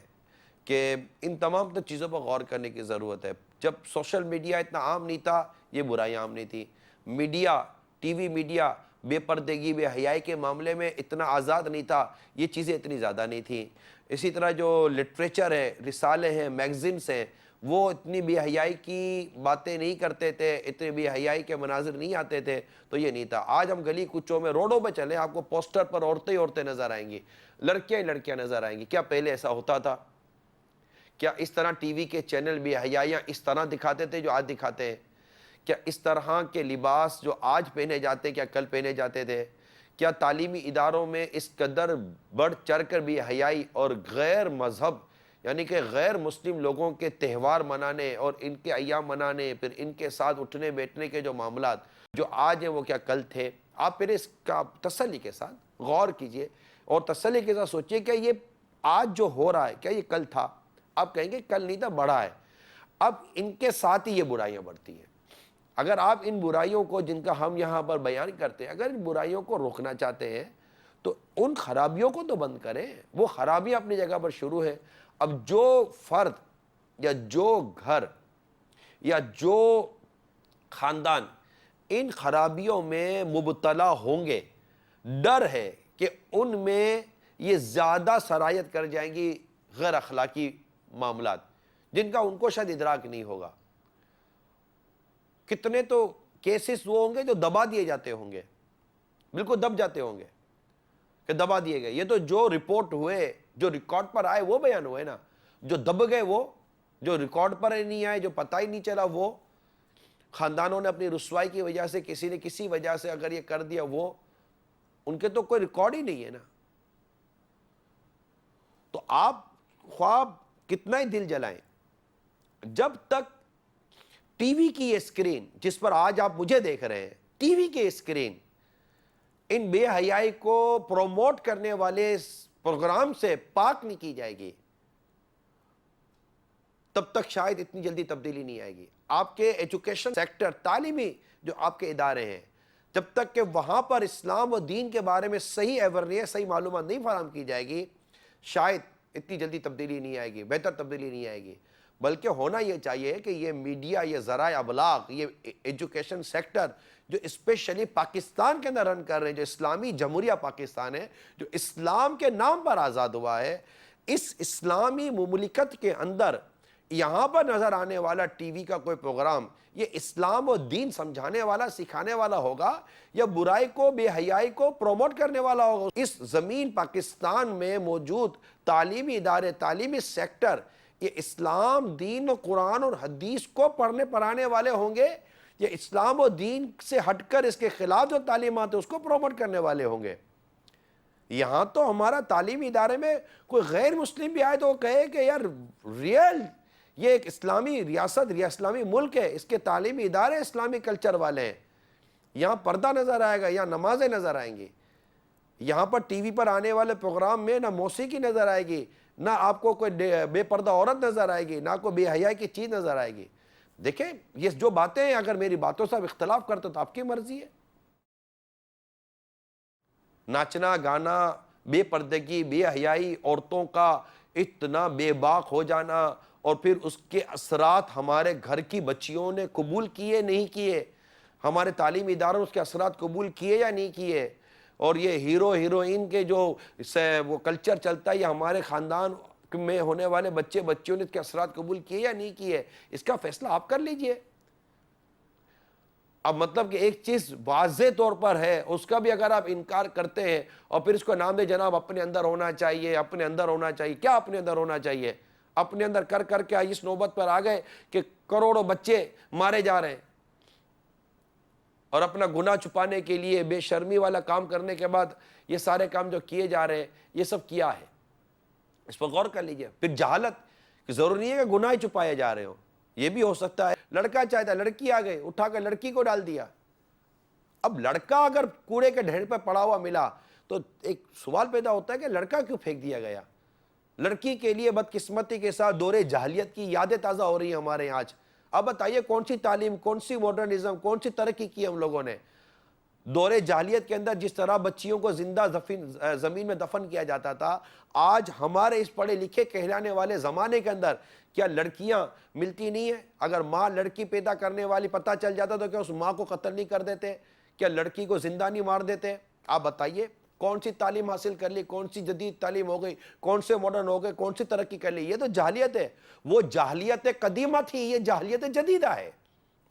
کہ ان تمام تو چیزوں پر غور کرنے کی ضرورت ہے۔ جب سوشل میڈیا اتنا عام نہیں تھا یہ برائیاں عام نہیں تھی، میڈیا، ٹی وی میڈیا بے پردگی بے حیائی کے معاملے میں اتنا آزاد نہیں تھا، یہ چیزیں اتنی زیادہ نہیں تھیں۔ اسی طرح جو لٹریچر ہے، رسالے ہیں، میگزینس ہیں، وہ اتنی بے حیائی کی باتیں نہیں کرتے تھے، اتنے بے حیائی کے مناظر نہیں آتے تھے، تو یہ نہیں تھا۔ آج ہم گلی کوچوں میں روڈوں پہ چلیں، آپ کو پوسٹر پر عورتیں ہی عورتیں نظر آئیں گی، لڑکیاں ہی لڑکیاں نظر آئیں گی۔ کیا پہلے ایسا ہوتا تھا؟ کیا اس طرح ٹی وی کے چینل بے حیائیاں اس طرح دکھاتے تھے جو آج دکھاتے ہیں؟ کیا اس طرح کے لباس جو آج پہنے جاتے کیا کل پہنے جاتے تھے؟ کیا تعلیمی اداروں میں اس قدر بڑھ چڑھ کر بے حیائی اور غیر مذہب یعنی کہ غیر مسلم لوگوں کے تہوار منانے اور ان کے ایام منانے، پھر ان کے ساتھ اٹھنے بیٹھنے کے جو معاملات جو آج ہیں وہ کیا کل تھے؟ آپ پھر اس کا تسلی کے ساتھ غور کیجئے اور تسلی کے ساتھ سوچئے کہ یہ آج جو ہو رہا ہے کیا یہ کل تھا؟ آپ کہیں گے کل نہیں تھا، بڑھا ہے۔ اب ان کے ساتھ ہی یہ برائیاں بڑھتی ہیں۔ اگر آپ ان برائیوں کو جن کا ہم یہاں پر بیان کرتے ہیں، اگر ان برائیوں کو روکنا چاہتے ہیں تو ان خرابیوں کو تو بند کریں۔ وہ خرابیاں اپنی جگہ پر شروع ہے۔ اب جو فرد یا جو گھر یا جو خاندان ان خرابیوں میں مبتلا ہوں گے، ڈر ہے کہ ان میں یہ زیادہ سرایت کر جائیں گی غیر اخلاقی معاملات جن کا ان کو شاید ادراک نہیں ہوگا۔ کتنے تو کیسز وہ ہوں گے جو دبا دیے جاتے ہوں گے، بالکل دب جاتے ہوں گے کہ دبا دیے گئے۔ یہ تو جو رپورٹ ہوئے، جو ریکارڈ پر آئے وہ بیان ہوئے نا، جو دب گئے وہ، جو ریکارڈ پر نہیں آئے، جو پتہ ہی نہیں چلا وہ، خاندانوں نے اپنی رسوائی کی وجہ سے کسی نے کسی وجہ سے اگر یہ کر دیا، وہ ان کے تو کوئی ریکارڈ ہی نہیں ہے نا۔ تو آپ خواب کتنا ہی دل جلائیں، جب تک ٹی وی کی یہ اسکرین جس پر آج آپ مجھے دیکھ رہے ہیں، ٹی وی کی اسکرین ان بے حیائی کو پروموٹ کرنے والے پروگرام سے پاک نہیں کی جائے گی، تب تک شاید اتنی جلدی تبدیلی نہیں آئے گی۔ آپ کے ایجوکیشن سیکٹر، تعلیمی جو آپ کے ادارے ہیں، جب تک کہ وہاں پر اسلام و دین کے بارے میں صحیح اویئرنیس، صحیح معلومات نہیں فراہم کی جائے گی، شاید اتنی جلدی تبدیلی نہیں آئے گی، بہتر تبدیلی نہیں آئے گی۔ بلکہ ہونا یہ چاہیے کہ یہ میڈیا، یہ ذرائع ابلاغ، یہ ایجوکیشن سیکٹر جو اسپیشلی پاکستان کے اندر رن کر رہے ہیں، جو اسلامی جمہوریہ پاکستان ہے، جو اسلام کے نام پر آزاد ہوا ہے، اس اسلامی مملکت کے اندر یہاں پر نظر آنے والا ٹی وی کا کوئی پروگرام یہ اسلام و دین سمجھانے والا سکھانے والا ہوگا یا برائی کو بے حیائی کو پروموٹ کرنے والا ہوگا؟ اس زمین پاکستان میں موجود تعلیمی ادارے تعلیمی سیکٹر یہ اسلام دین و قرآن اور حدیث کو پڑھنے پڑھانے والے ہوں گے یا اسلام و دین سے ہٹ کر اس کے خلاف جو تعلیمات ہیں اس کو پروموٹ کرنے والے ہوں گے؟ یہاں تو ہمارا تعلیمی ادارے میں کوئی غیر مسلم بھی آئے تو وہ کہے کہ یار ریئل یہ ایک اسلامی ریاست اسلامی ملک ہے، اس کے تعلیمی ادارے اسلامی کلچر والے ہیں، یہاں پردہ نظر آئے گا، یہاں نمازیں نظر آئیں گی، یہاں پر ٹی وی پر آنے والے پروگرام میں نہ موسیقی نظر آئے گی، نہ آپ کو کوئی بے پردہ عورت نظر آئے گی، نہ کوئی بے حیائی کی چیز نظر آئے گی۔ دیکھیں یہ جو باتیں ہیں اگر میری باتوں سے آپ اختلاف کرتے تو آپ کی مرضی ہے۔ ناچنا گانا، بے پردگی، بے حیائی، عورتوں کا اتنا بے باک ہو جانا اور پھر اس کے اثرات ہمارے گھر کی بچیوں نے قبول کیے نہیں کیے، ہمارے تعلیمی اداروں اس کے اثرات قبول کیے یا نہیں کیے، اور یہ ہیرو ہیروئن کے جو وہ کلچر چلتا ہے یہ ہمارے خاندان میں ہونے والے بچے بچیوں نے اس کے اثرات قبول کیے یا نہیں کیے، اس کا فیصلہ آپ کر لیجئے۔ اب مطلب کہ ایک چیز واضح طور پر ہے اس کا بھی اگر آپ انکار کرتے ہیں اور پھر اس کو نام دے جناب اپنے اندر ہونا چاہیے، اپنے اندر ہونا چاہیے، کیا اپنے اندر ہونا چاہیے؟ اپنے اندر کر کر کے اس نوبت پر آ گئے کہ کروڑوں بچے مارے جا رہے ہیں، اور اپنا گناہ چھپانے کے لیے بے شرمی والا کام کرنے کے بعد یہ سارے کام جو کیے جا رہے ہیں یہ سب کیا ہے؟ اس پر غور کر لیجئے۔ پھر جہالت کہ ضروری نہیں ہے کہ گناہ چھپائے جا رہے ہوں، یہ بھی ہو سکتا ہے لڑکا چاہتا ہے لڑکی آ گئی اٹھا کر لڑکی کو ڈال دیا۔ اب لڑکا اگر کوڑے کے ڈھیر پہ پڑا ہوا ملا تو ایک سوال پیدا ہوتا ہے کہ لڑکا کیوں پھینک دیا گیا؟ لڑکی کے لیے بدقسمتی کے ساتھ دور جاہلیت کی یادیں تازہ ہو رہی ہیں ہمارے یہاں آج۔ اب بتائیے کون سی تعلیم، کون سی ماڈرنزم، کون سی ترقی کی ہم لوگوں نے؟ دور جاہلیت کے اندر جس طرح بچیوں کو زندہ زمین میں دفن کیا جاتا تھا، آج ہمارے اس پڑھے لکھے کہلانے والے زمانے کے اندر کیا لڑکیاں ملتی نہیں ہیں؟ اگر ماں لڑکی پیدا کرنے والی پتہ چل جاتا تو کیا اس ماں کو قتل نہیں کر دیتے؟ کیا لڑکی کو زندہ نہیں مار دیتے؟ آپ بتائیے کون سی تعلیم حاصل کر لی، کون سی جدید تعلیم ہو گئی، کون سے ماڈرن ہو گئے، کون سی ترقی کر لی؟ یہ تو جاہلیت ہے، وہ جاہلیت قدیمہ تھی، یہ جاہلیت جدیدہ ہے،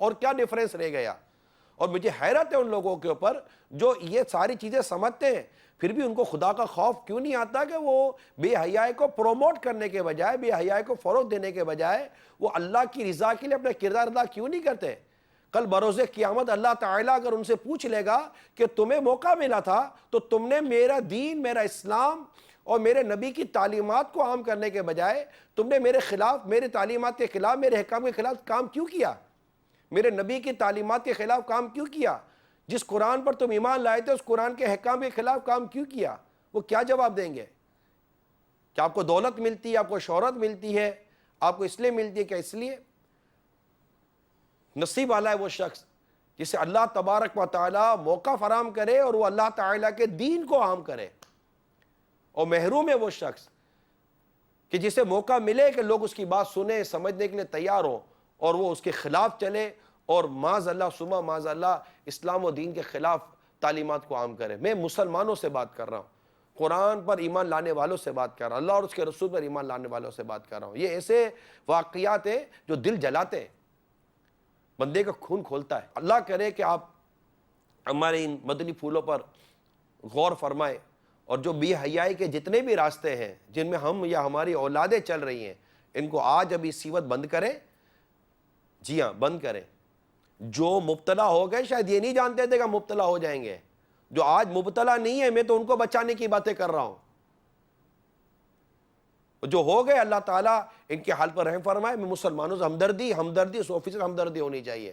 اور کیا ڈیفرنس رہ گیا؟ اور مجھے حیرت ہے ان لوگوں کے اوپر جو یہ ساری چیزیں سمجھتے ہیں پھر بھی ان کو خدا کا خوف کیوں نہیں آتا کہ وہ بے حیائی کو پروموٹ کرنے کے بجائے، بے حیائی کو فروغ دینے کے بجائے وہ اللہ کی رضا کے لیے اپنا کردار ادا کیوں نہیں کرتے؟ کل بروز قیامت اللہ تعالیٰ اگر ان سے پوچھ لے گا کہ تمہیں موقع ملا تھا تو تم نے میرا دین، میرا اسلام اور میرے نبی کی تعلیمات کو عام کرنے کے بجائے تم نے میرے خلاف، میرے تعلیمات کے خلاف، میرے حکام کے خلاف کام کیوں کیا؟ میرے نبی کی تعلیمات کے خلاف کام کیوں کیا؟ جس قرآن پر تم ایمان لائے تھے اس قرآن کے حکام کے خلاف کام کیوں کیا؟ وہ کیا جواب دیں گے؟ کیا آپ کو دولت ملتی ہے، آپ کو شہرت ملتی ہے، آپ کو اس لیے ملتی ہے کہ اس لیے؟ نصیب والا ہے وہ شخص جسے اللہ تبارک و تعالیٰ موقع فراہم کرے اور وہ اللہ تعالیٰ کے دین کو عام کرے، اور محروم ہے وہ شخص کہ جسے موقع ملے کہ لوگ اس کی بات سنیں، سمجھنے کے لیے تیار ہوں اور وہ اس کے خلاف چلے اور معاذ اللہ ثم معاذ اللہ اسلام و دین کے خلاف تعلیمات کو عام کرے۔ میں مسلمانوں سے بات کر رہا ہوں، قرآن پر ایمان لانے والوں سے بات کر رہا ہوں، اللہ اور اس کے رسول پر ایمان لانے والوں سے بات کر رہا ہوں۔ یہ ایسے واقعات ہیں جو دل جلاتے ہیں، بندے کا خون کھولتا ہے۔ اللہ کرے کہ آپ ہمارے ان مدنی پھولوں پر غور فرمائیں، اور جو بے حیائی کے جتنے بھی راستے ہیں جن میں ہم یا ہماری اولادیں چل رہی ہیں ان کو آج ابھی اسی وقت بند کریں۔ جی ہاں، بند کریں۔ جو مبتلا ہو گئے شاید یہ نہیں جانتے تھے کہ مبتلا ہو جائیں گے، جو آج مبتلا نہیں ہے میں تو ان کو بچانے کی باتیں کر رہا ہوں۔ جو ہو گئے اللہ تعالیٰ ان کے حال پر رحم فرمائے۔ میں مسلمانوں سے ہمدردی 100% ہمدردی ہونی چاہیے۔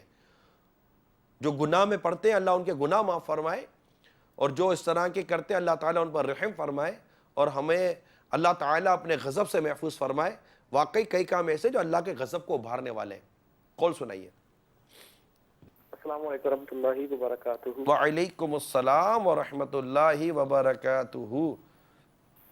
جو گناہ میں پڑتے ہیں اللہ ان کے گناہ معاف فرمائے، اور جو اس طرح کے کرتے ہیں اللہ تعالیٰ ان پر رحم فرمائے، اور ہمیں اللہ تعالیٰ اپنے غضب سے محفوظ فرمائے۔ واقعی کئی کام ایسے جو اللہ کے غضب کو ابھارنے والے ہیں۔ قول سنائیے۔ السلام علیکم ورحمۃ اللہ وبرکاتہ۔ وعلیکم السلام ورحمۃ اللہ وبرکاتہ۔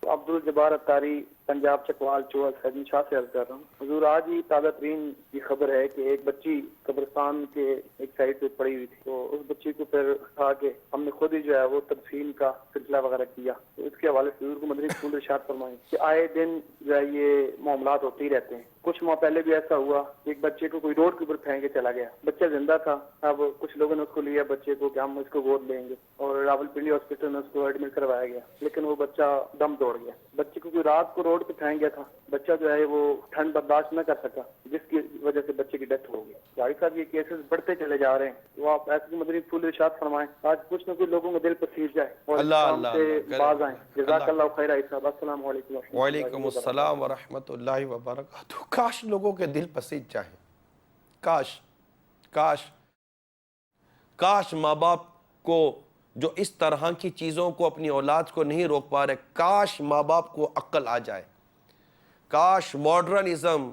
عبدالجبار اتاری، پنجاب چکوال چوہل حدیث شاہ سے عرض کر رہا ہوں۔ حضور آج ہی تازہ ترین یہ خبر ہے کہ ایک بچی قبرستان کے ایک سائڈ پہ پڑی ہوئی تھی، تو اس بچی کو پھر اٹھا کے ہم نے خود ہی جو ہے وہ تدفین کا سلسلہ وغیرہ کیا۔ تو اس کے حوالے سے حضور کو مدنی پھول ارشاد فرمائیں کہ آئے دن جو ہے یہ معاملات ہوتے ہی رہتے ہیں۔ کچھ ماہ پہلے بھی ایسا ہوا، ایک بچے کو کوئی روڈ کے اوپر پھینک کے چلا گیا، بچہ زندہ تھا، اب کچھ لوگوں نے اس کو لیا بچے کو کہ ہم اس کو گود لیں گے، اور راولپنڈی ہاسپٹل میں اس کو ایڈمٹ کروایا گیا، لیکن وہ بچہ دم توڑ گیا۔ بچے کو کوئی رات کو روڈ پہ پھینک گیا تھا، بچہ جو ہے وہ ٹھنڈ برداشت نہ کر سکا، جس کی وجہ سے بچے کی ڈیتھ ہو گئی۔ بھائی صاحب یہ کیسز بڑھتے چلے جا رہے ہیں، وہ آپ ایسے مدنی پھول ارشاد فرمائیں، آج کچھ نہ کچھ لوگوں کا دل پسیج جائے اور اس کام سے باز آئیں۔ جزاک اللہ خیر عیسیٰ، السلام علیکم۔ وعلیکم السلام ورحمۃ اللہ وبرکاتہ۔ کاش لوگوں کے دل پسیج جائیں، کاش کاش کاش ماں باپ کو جو اس طرح کی چیزوں کو اپنی اولاد کو نہیں روک پا رہے، کاش ماں باپ کو عقل آ جائے، کاش ماڈرنزم،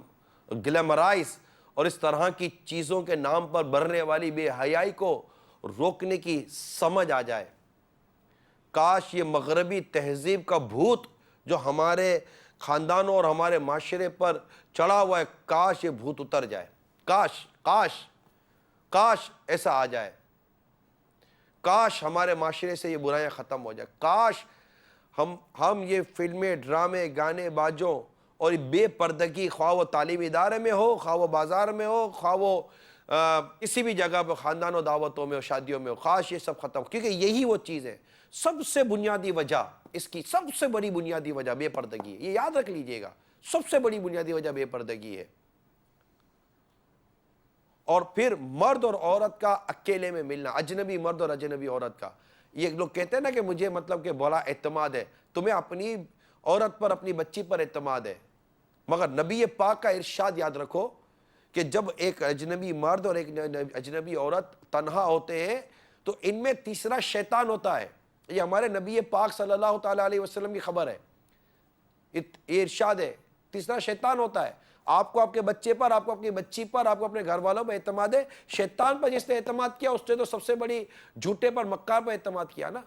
گلیمرائز اور اس طرح کی چیزوں کے نام پر بڑھنے والی بے حیائی کو روکنے کی سمجھ آ جائے، کاش یہ مغربی تہذیب کا بھوت جو ہمارے خاندانوں اور ہمارے معاشرے پر چڑھا ہوا ہے، کاش یہ بھوت اتر جائے، کاش کاش کاش ایسا آ جائے، کاش ہمارے معاشرے سے یہ برائیاں ختم ہو جائے، کاش ہم یہ فلمیں، ڈرامے، گانے بازوں اور بے پردگی، خواہ وہ تعلیمی ادارے میں ہو، خواہ وہ بازار میں ہو، خواہ وہ کسی بھی جگہ پہ خاندان و دعوتوں میں ہو، شادیوں میں ہو، کاش یہ سب ختم، کیونکہ یہی وہ چیز ہے، سب سے بنیادی وجہ، اس کی سب سے بڑی بنیادی وجہ بے پردگی ہے، یہ یاد رکھ لیجئے گا، سب سے بڑی بنیادی وجہ بے پردگی ہے۔ اور پھر مرد اور عورت کا اکیلے میں ملنا، اجنبی مرد اور اجنبی عورت کا، یہ لوگ کہتے ہیں نا کہ مجھے مطلب کہ بڑا اعتماد ہے، تمہیں اپنی عورت پر، اپنی بچی پر اعتماد ہے، مگر نبی پاک کا ارشاد یاد رکھو کہ جب ایک اجنبی مرد اور ایک اجنبی عورت تنہا ہوتے ہیں تو ان میں تیسرا شیطان ہوتا ہے، یہ ہمارے نبی پاک صلی اللہ تعالیٰ علیہ وسلم کی خبر ہے، یہ ارشاد ہے، تیسرا شیطان ہوتا ہے۔ آپ کو آپ کے بچے پر، آپ کو اپنی بچی پر، آپ کو اپنے گھر والوں پر اعتماد ہے، شیطان پر جس نے اعتماد کیا اس نے تو سب سے بڑی جھوٹے پر، مکار پر اعتماد کیا نا۔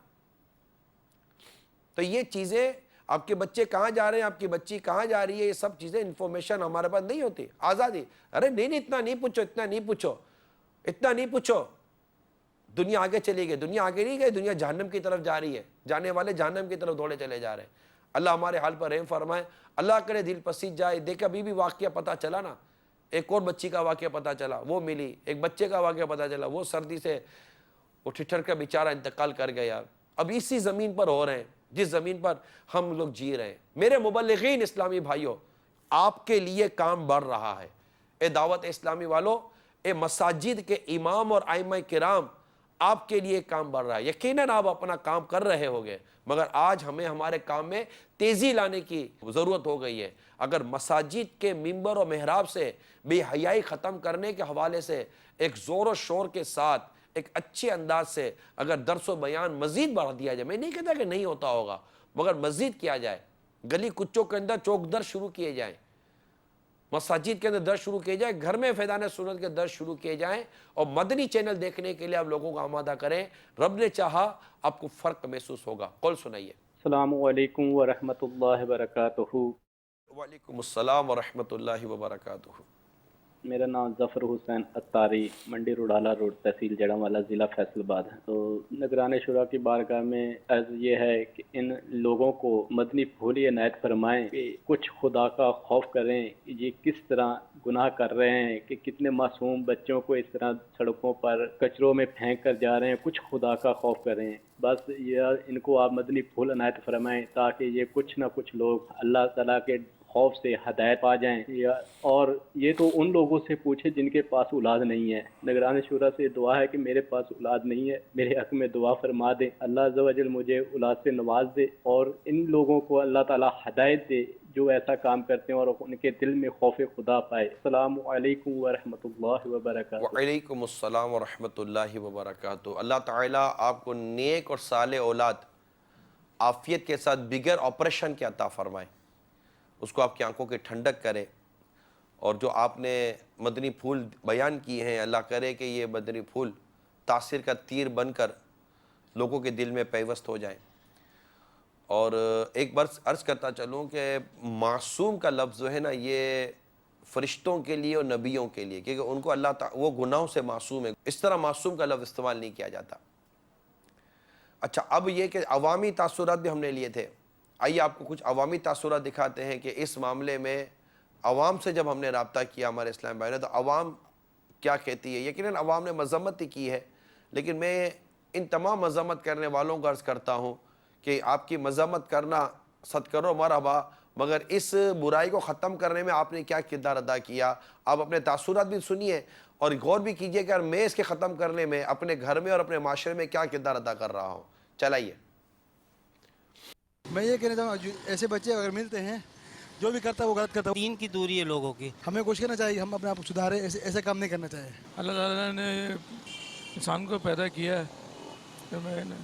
تو یہ چیزیں، آپ کے بچے کہاں جا رہے ہیں، آپ کی بچی کہاں جا رہی ہے، یہ سب چیزیں انفارمیشن ہمارے پاس نہیں ہوتی، آزادی، ارے نہیں اتنا نہیں پوچھو، اتنا نہیں پوچھو، اتنا نہیں پوچھو، دنیا آگے چلی گئی، دنیا آگے نہیں گئی، دنیا جہنم کی طرف جا رہی ہے، جانے والے جہنم کی طرف دوڑے چلے جا رہے ہیں۔ اللہ ہمارے حال پر رحم فرمائے، اللہ کرے دل پسیج جائے۔ دیکھ ابھی بھی واقعہ پتہ چلا نا، ایک اور بچی کا واقعہ پتہ چلا، وہ ملی، ایک بچے کا واقعہ پتہ چلا، وہ سردی سے وہ ٹھٹر کا بیچارہ انتقال کر گیا۔ اب اسی زمین پر ہو رہے ہیں جس زمین پر ہم لوگ جی رہے ہیں۔ میرے مبلغین اسلامی بھائیوں، آپ کے لیے کام بڑھ رہا ہے، اے دعوت اسلامی والوں، اے مساجد کے امام اور ائمہ کرام، آپ کے لیے کام بڑھ رہا ہے۔ یقیناً آپ اپنا کام کر رہے ہوگے، مگر آج ہمیں ہمارے کام میں تیزی لانے کی ضرورت ہو گئی ہے۔ اگر مساجد کے ممبر و محراب سے بے حیائی ختم کرنے کے حوالے سے ایک زور و شور کے ساتھ، ایک اچھے انداز سے اگر درس و بیان مزید بڑھا دیا جائے، میں نہیں کہتا کہ نہیں ہوتا ہوگا، مگر مزید کیا جائے، گلی کچوں کے اندر چوک در شروع کیے جائیں، مساجد کے اندر درس شروع کیے جائیں، گھر میں فیضان سنت کے درس شروع کیے جائیں، اور مدنی چینل دیکھنے کے لیے آپ لوگوں کو آمادہ کریں، رب نے چاہا آپ کو فرق محسوس ہوگا۔ قول سنائیے۔ السلام علیکم ورحمۃ اللہ وبرکاتہ۔ وعلیکم السلام ورحمۃ اللہ وبرکاتہ۔ میرا نام ظفر حسین اتاری، منڈی روڈالہ روڈ، تحصیل جڑاموالا، ضلع فیصل آباد ہے۔ تو نگران شورا کی بارگاہ میں عرض یہ ہے کہ ان لوگوں کو مدنی پھول عنایت فرمائیں کہ کچھ خدا کا خوف کریں، یہ کس طرح گناہ کر رہے ہیں، کہ کتنے معصوم بچوں کو اس طرح سڑکوں پر کچروں میں پھینک کر جا رہے ہیں، کچھ خدا کا خوف کریں۔ بس یہ ان کو آپ مدنی پھول عنایت فرمائیں تاکہ یہ کچھ نہ کچھ لوگ اللہ تعالیٰ کے خوف سے ہدایت پا جائیں۔ اور یہ تو ان لوگوں سے پوچھے جن کے پاس اولاد نہیں ہے۔ نگران شورا سے دعا ہے کہ میرے پاس اولاد نہیں ہے، میرے حق میں دعا فرما دیں، اللہ عز و جل مجھے اولاد سے نواز دے، اور ان لوگوں کو اللہ تعالیٰ ہدایت دے جو ایسا کام کرتے ہیں اور ان کے دل میں خوف خدا پائے۔ السلام علیکم ورحمۃ اللہ وبرکاتہ۔ وعلیکم السلام ورحمۃ اللہ وبرکاتہ۔ اللہ تعالیٰ آپ کو نیک اور صالح اولاد عافیت کے ساتھ بغیر آپریشن کے عطا فرمائے، اس کو آپ کی آنکھوں کی ٹھنڈک کرے، اور جو آپ نے مدنی پھول بیان کیے ہیں، اللہ کرے کہ یہ مدنی پھول تاثیر کا تیر بن کر لوگوں کے دل میں پیوست ہو جائیں۔ اور ایک بار عرض کرتا چلوں کہ معصوم کا لفظ جو ہے نا، یہ فرشتوں کے لیے اور نبیوں کے لیے، کیونکہ ان کو اللہ تعالیٰ وہ گناہوں سے معصوم ہے، اس طرح معصوم کا لفظ استعمال نہیں کیا جاتا۔ اچھا، اب یہ کہ عوامی تاثرات بھی ہم نے لیے تھے، آئیے آپ کو کچھ عوامی تاثرات دکھاتے ہیں کہ اس معاملے میں عوام سے جب ہم نے رابطہ کیا ہمارے اسلام بھائی نے تو عوام کیا کہتی ہے، یقیناً عوام نے مذمت ہی کی ہے، لیکن میں ان تمام مذمت کرنے والوں کو عرض کرتا ہوں کہ آپ کی مذمت کرنا صد کرو مرحبا، مگر اس برائی کو ختم کرنے میں آپ نے کیا کردار ادا کیا، آپ اپنے تاثرات بھی سنیے اور غور بھی کیجئے کہ میں اس کے ختم کرنے میں اپنے گھر میں اور اپنے معاشرے میں کیا کردار ادا کر رہا ہوں. چلائیے. میں یہ کہنا چاہوں گا ایسے بچے اگر ملتے ہیں جو بھی کرتا ہے وہ غلط کرتا ہے. دین کی دوری ہے لوگوں کی. ہمیں کوشش کرنا چاہیے ہم اپنے آپ کو سدھاریں، ایسے کام نہیں کرنا چاہیے. اللہ تعالیٰ نے انسان کو پیدا کیا ہے کہ میں نے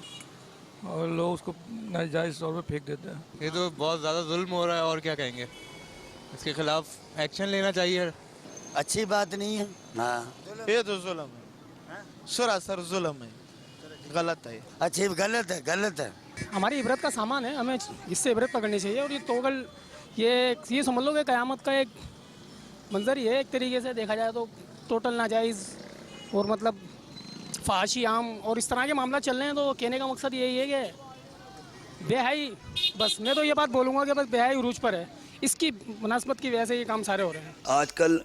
اور لوگ اس کو ناجائز طور پہ پھینک دیتے ہیں. یہ تو بہت زیادہ ظلم ہو رہا ہے اور کیا کہیں گے، اس کے خلاف ایکشن لینا چاہیے. اچھی بات نہیں ہے. ہاں یہ تو ظلم ہے، سراسر ظلم ہے، غلط ہے. اچھی غلط ہے، غلط ہے. ہماری عبرت کا سامان ہے، ہمیں اس سے عبرت پکڑنی چاہیے. اور یہ توغل یہ سمجھ لو کہ قیامت کا ایک منظر ہی ہے ایک طریقے سے دیکھا جائے تو. ٹوٹل ناجائز اور مطلب فحاشی عام اور اس طرح کے معاملات چل رہے ہیں. تو کہنے کا مقصد یہی ہے کہ بے حیائی، بس میں تو یہ بات بولوں گا کہ بس بے حیائی عروج پر ہے. اس کی مناسبت کی وجہ سے یہ کام سارے ہو رہے ہیں. آج کل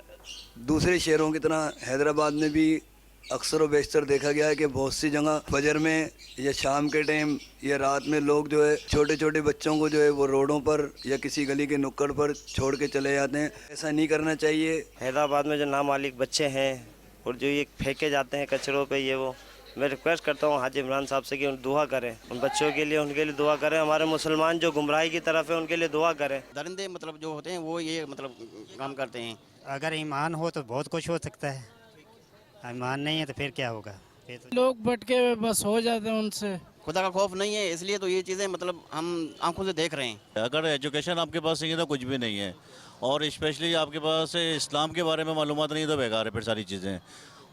دوسرے شہروں کی طرح حیدرآباد میں بھی اکثر و بیشتر دیکھا گیا ہے کہ بہت سی جگہ فجر میں یا شام کے ٹائم یا رات میں لوگ جو ہے چھوٹے چھوٹے بچوں کو جو ہے وہ روڈوں پر یا کسی گلی کے نکڑ پر چھوڑ کے چلے جاتے ہیں. ایسا نہیں کرنا چاہیے. حیدرآباد میں جو نامالک بچے ہیں اور جو یہ پھینکے جاتے ہیں کچروں پہ، یہ وہ میں ریکویسٹ کرتا ہوں حاجی عمران صاحب سے کہ دعا کریں ان بچوں کے لیے، ان کے لیے دعا کریں. ہمارے مسلمان جو گمراہی کی طرف ہے ان کے لیے دعا کریں. درندے مطلب جو ہوتے ہیں وہ یہ مطلب کام کرتے ہیں. اگر ایمان ہو تو بہت کچھ ہو سکتا ہے، ایمان نہیں ہے تو پھر کیا ہوگا. لوگ بٹ کے بس ہو جاتے ہیں ان سے. خدا کا خوف نہیں ہے، اس لیے تو یہ چیزیں مطلب ہم آنکھوں سے دیکھ رہے ہیں. اگر ایجوکیشن آپ کے پاس نہیں ہے تو کچھ بھی نہیں ہے، اور اسپیشلی آپ کے پاس اسلام کے بارے میں معلومات نہیں تو بیکار ہے پھر ساری چیزیں.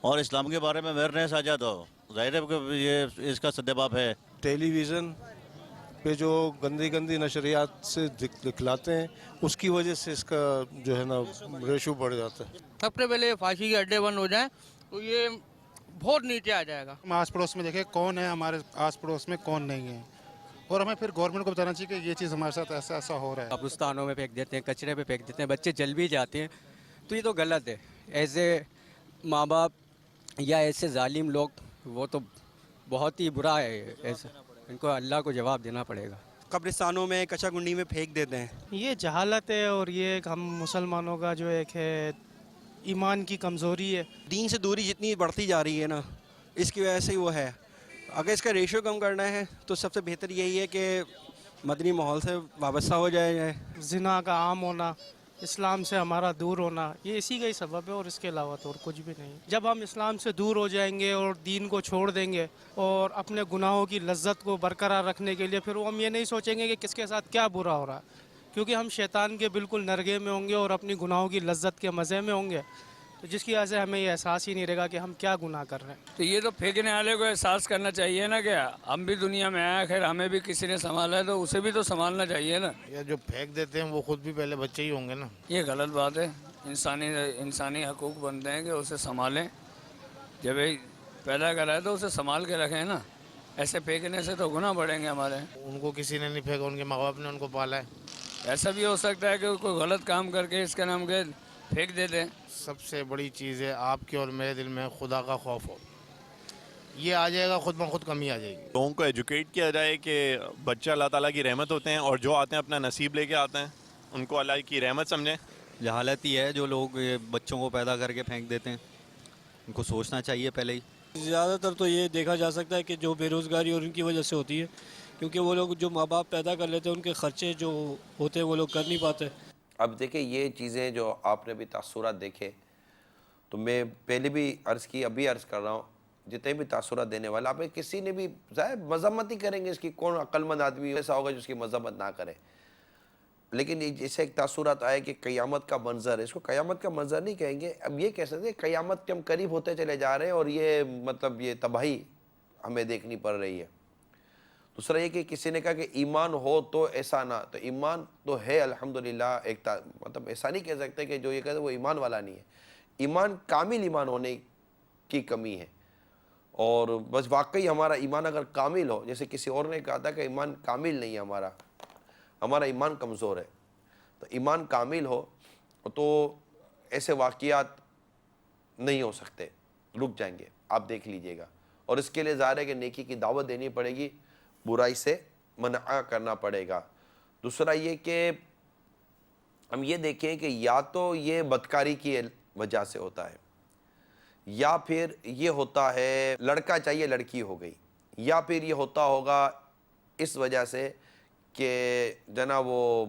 اور اسلام کے بارے میں اویئرنیس آ جائے تو ظاہر ہے کہ یہ اس کا سدباب ہے. ٹیلی ویژن پہ جو گندی گندی نشریات سے دکھلاتے ہیں اس کی وجہ سے اس کا جو ہے نا ریشو بڑھ جاتا ہے. سب سے پہلے پھانسی کے اڈے بند ہو جائیں تو یہ بہت نیچے آ جائے گا. ہم آس پڑوس میں دیکھیں کون ہے ہمارے آس پڑوس میں کون نہیں ہے، اور ہمیں پھر گورنمنٹ کو بتانا چاہیے کہ یہ چیز ہمارے ساتھ ایسا ایسا ہو رہا ہے. قبرستانوں میں پھینک دیتے ہیں، کچرے پہ پھینک دیتے ہیں، بچے جل بھی جاتے ہیں. تو یہ تو غلط ہے. ایسے ماں باپ یا ایسے ظالم لوگ وہ تو بہت ہی برا ہے. ایسا ان کو اللہ کو جواب دینا پڑے گا. قبرستانوں میں کچا کنڈی میں پھینک دیتے ہیں. یہ جہالت ہے اور یہ ایک ہم مسلمانوں کا جو ایک ہے ایمان کی کمزوری ہے. دین سے دوری جتنی بڑھتی جا رہی ہے نا، اس کی وجہ سے وہ ہے. اگر اس کا ریشو کم کرنا ہے تو سب سے بہتر یہی ہے کہ مدنی ماحول سے وابستہ ہو جائے. زنا کا عام ہونا، اسلام سے ہمارا دور ہونا، یہ اسی کا ہی سبب ہے اور اس کے علاوہ تو اور کچھ بھی نہیں. جب ہم اسلام سے دور ہو جائیں گے اور دین کو چھوڑ دیں گے اور اپنے گناہوں کی لذت کو برقرار رکھنے کے لیے پھر ہم یہ نہیں سوچیں گے کہ کس کے ساتھ کیا برا ہو رہا ہے، کیونکہ ہم شیطان کے بالکل نرگے میں ہوں گے اور اپنی گناہوں کی لذت کے مزے میں ہوں گے. تو جس کی وجہ سے ہمیں یہ احساس ہی نہیں رہے گا کہ ہم کیا گناہ کر رہے ہیں. تو یہ تو پھینکنے والے کو احساس کرنا چاہیے نا کہ ہم بھی دنیا میں آئے، خیر ہمیں بھی کسی نے سنبھالا ہے تو اسے بھی تو سنبھالنا چاہیے نا. یہ جو پھینک دیتے ہیں وہ خود بھی پہلے بچے ہی ہوں گے نا. یہ غلط بات ہے. انسانی حقوق بنتے ہیں کہ اسے سنبھالیں. جب پیدا کرا ہے تو اسے سنبھال کے رکھیں نا. ایسے پھینکنے سے تو گناہ بڑھیں گے ہمارے. ان کو کسی نے نہیں پھینکا، ان کے ماں باپ نے ان کو پالا ہے. ایسا بھی ہو سکتا ہے کہ کوئی غلط کام کر کے اس کا نام کے پھینک دیتے ہیں. سب سے بڑی چیز ہے آپ کے اور میرے دل میں خدا کا خوف ہو. یہ آ جائے گا، خود بخود کمی آ جائے گی. لوگوں کو ایجوکیٹ کیا جائے کہ بچہ اللہ تعالیٰ کی رحمت ہوتے ہیں اور جو آتے ہیں اپنا نصیب لے کے آتے ہیں، ان کو اللہ کی رحمت سمجھیں. جہالت ہی ہے جو لوگ بچوں کو پیدا کر کے پھینک دیتے ہیں. ان کو سوچنا چاہیے پہلے ہی. زیادہ تر تو یہ دیکھا جا سکتا ہے کہ جو بے روزگاری اور ان کی وجہ سے ہوتی ہے، کیونکہ وہ لوگ جو ماں باپ پیدا کر لیتے ہیں ان کے خرچے جو ہوتے ہیں وہ لوگ کر نہیں پاتے. اب دیکھیں یہ چیزیں جو آپ نے بھی تاثرات دیکھے، تو میں پہلے بھی عرض کی، ابھی عرض کر رہا ہوں، جتنے بھی تاثرات دینے والے آپ کسی نے بھی ظاہر مذمت ہی کریں گے. اس کی کون عقل مند آدمی ایسا ہوگا جو اس کی مذمت نہ کرے. لیکن جیسے ایک تاثرات آئے کہ قیامت کا منظر ہے، اس کو قیامت کا منظر نہیں کہیں گے. اب یہ کہہ سکتے ہیں قیامت کے ہم قریب ہوتے چلے جا رہے ہیں اور یہ مطلب یہ تباہی ہمیں دیکھنی پڑ رہی ہے. دوسرا یہ کہ کسی نے کہا کہ ایمان ہو تو ایسا نہ، تو ایمان تو ہے الحمدللہ. ایک مطلب ایسا نہیں کہہ سکتے کہ جو یہ کہتے ہیں وہ ایمان والا نہیں ہے. ایمان کامل ایمان ہونے کی کمی ہے، اور بس واقعی ہمارا ایمان اگر کامل ہو، جیسے کسی اور نے کہا تھا کہ ایمان کامل نہیں ہے ہمارا ایمان کمزور ہے. تو ایمان کامل ہو تو ایسے واقعات نہیں ہو سکتے، رک جائیں گے، آپ دیکھ لیجئے گا. اور اس کے لیے ظاہر ہے کہ نیکی کی دعوت دینی پڑے گی، برائی سے منع کرنا پڑے گا. دوسرا یہ کہ ہم یہ دیکھیں کہ یا تو یہ بدکاری کی وجہ سے ہوتا ہے، یا پھر یہ ہوتا ہے لڑکا چاہیے لڑکی ہو گئی، یا پھر یہ ہوتا ہوگا اس وجہ سے کہ جناب وہ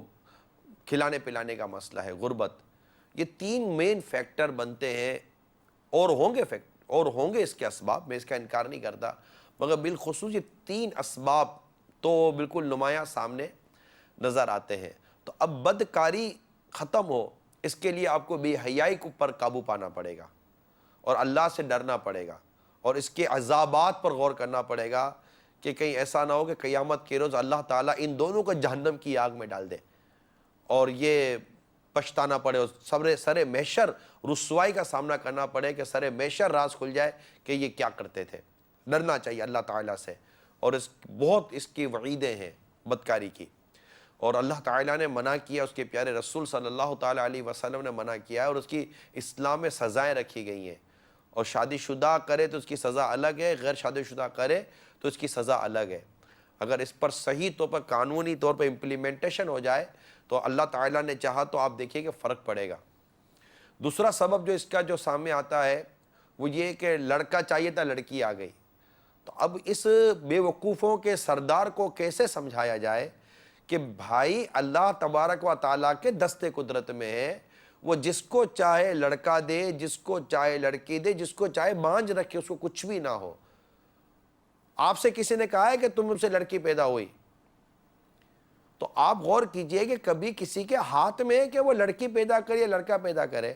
کھلانے پلانے کا مسئلہ ہے، غربت. یہ 3 مین فیکٹر بنتے ہیں، اور ہوں گے اس کے اسباب، میں اس کا انکار نہیں کرتا، مگر بالخصوص یہ 3 اسباب تو بالکل نمایاں سامنے نظر آتے ہیں. تو اب بدکاری ختم ہو، اس کے لیے آپ کو بے حیائی پر قابو پانا پڑے گا، اور اللہ سے ڈرنا پڑے گا، اور اس کے عذابات پر غور کرنا پڑے گا کہ کہیں ایسا نہ ہو کہ قیامت کے روز اللہ تعالیٰ ان دونوں کو جہنم کی آگ میں ڈال دے اور یہ پچھتانا پڑے، اور سر محشر رسوائی کا سامنا کرنا پڑے کہ سر محشر راز کھل جائے کہ یہ کیا کرتے تھے. ڈرنا چاہیے اللہ تعالیٰ سے، اور بہت اس کی وعیدیں ہیں بدکاری کی، اور اللہ تعالیٰ نے منع کیا، اس کے پیارے رسول صلی اللہ تعالیٰ علیہ وسلم نے منع کیا ہے، اور اس کی اسلام میں سزائیں رکھی گئی ہیں. اور شادی شدہ کرے تو اس کی سزا الگ ہے، غیر شادی شدہ کرے تو اس کی سزا الگ ہے. اگر اس پر صحیح طور پر قانونی طور پر امپلیمنٹیشن ہو جائے تو اللہ تعالیٰ نے چاہا تو آپ دیکھیے کہ فرق پڑے گا. دوسرا سبب جو اس کا جو سامنے آتا ہے وہ یہ کہ لڑکا چاہیے تھا لڑکی آ گئی. تو اب اس بے وقوفوں کے سردار کو کیسے سمجھایا جائے کہ بھائی اللہ تبارک و تعالیٰ کے دست قدرت میں ہے، وہ جس کو چاہے لڑکا دے، جس کو چاہے لڑکی دے، جس کو چاہے بانجھ رکھے، اس کو کچھ بھی نہ ہو. آپ سے کسی نے کہا ہے کہ تم سے لڑکی پیدا ہوئی، تو آپ غور کیجئے کہ کبھی کسی کے ہاتھ میں ہے کہ وہ لڑکی پیدا کرے یا لڑکا پیدا کرے.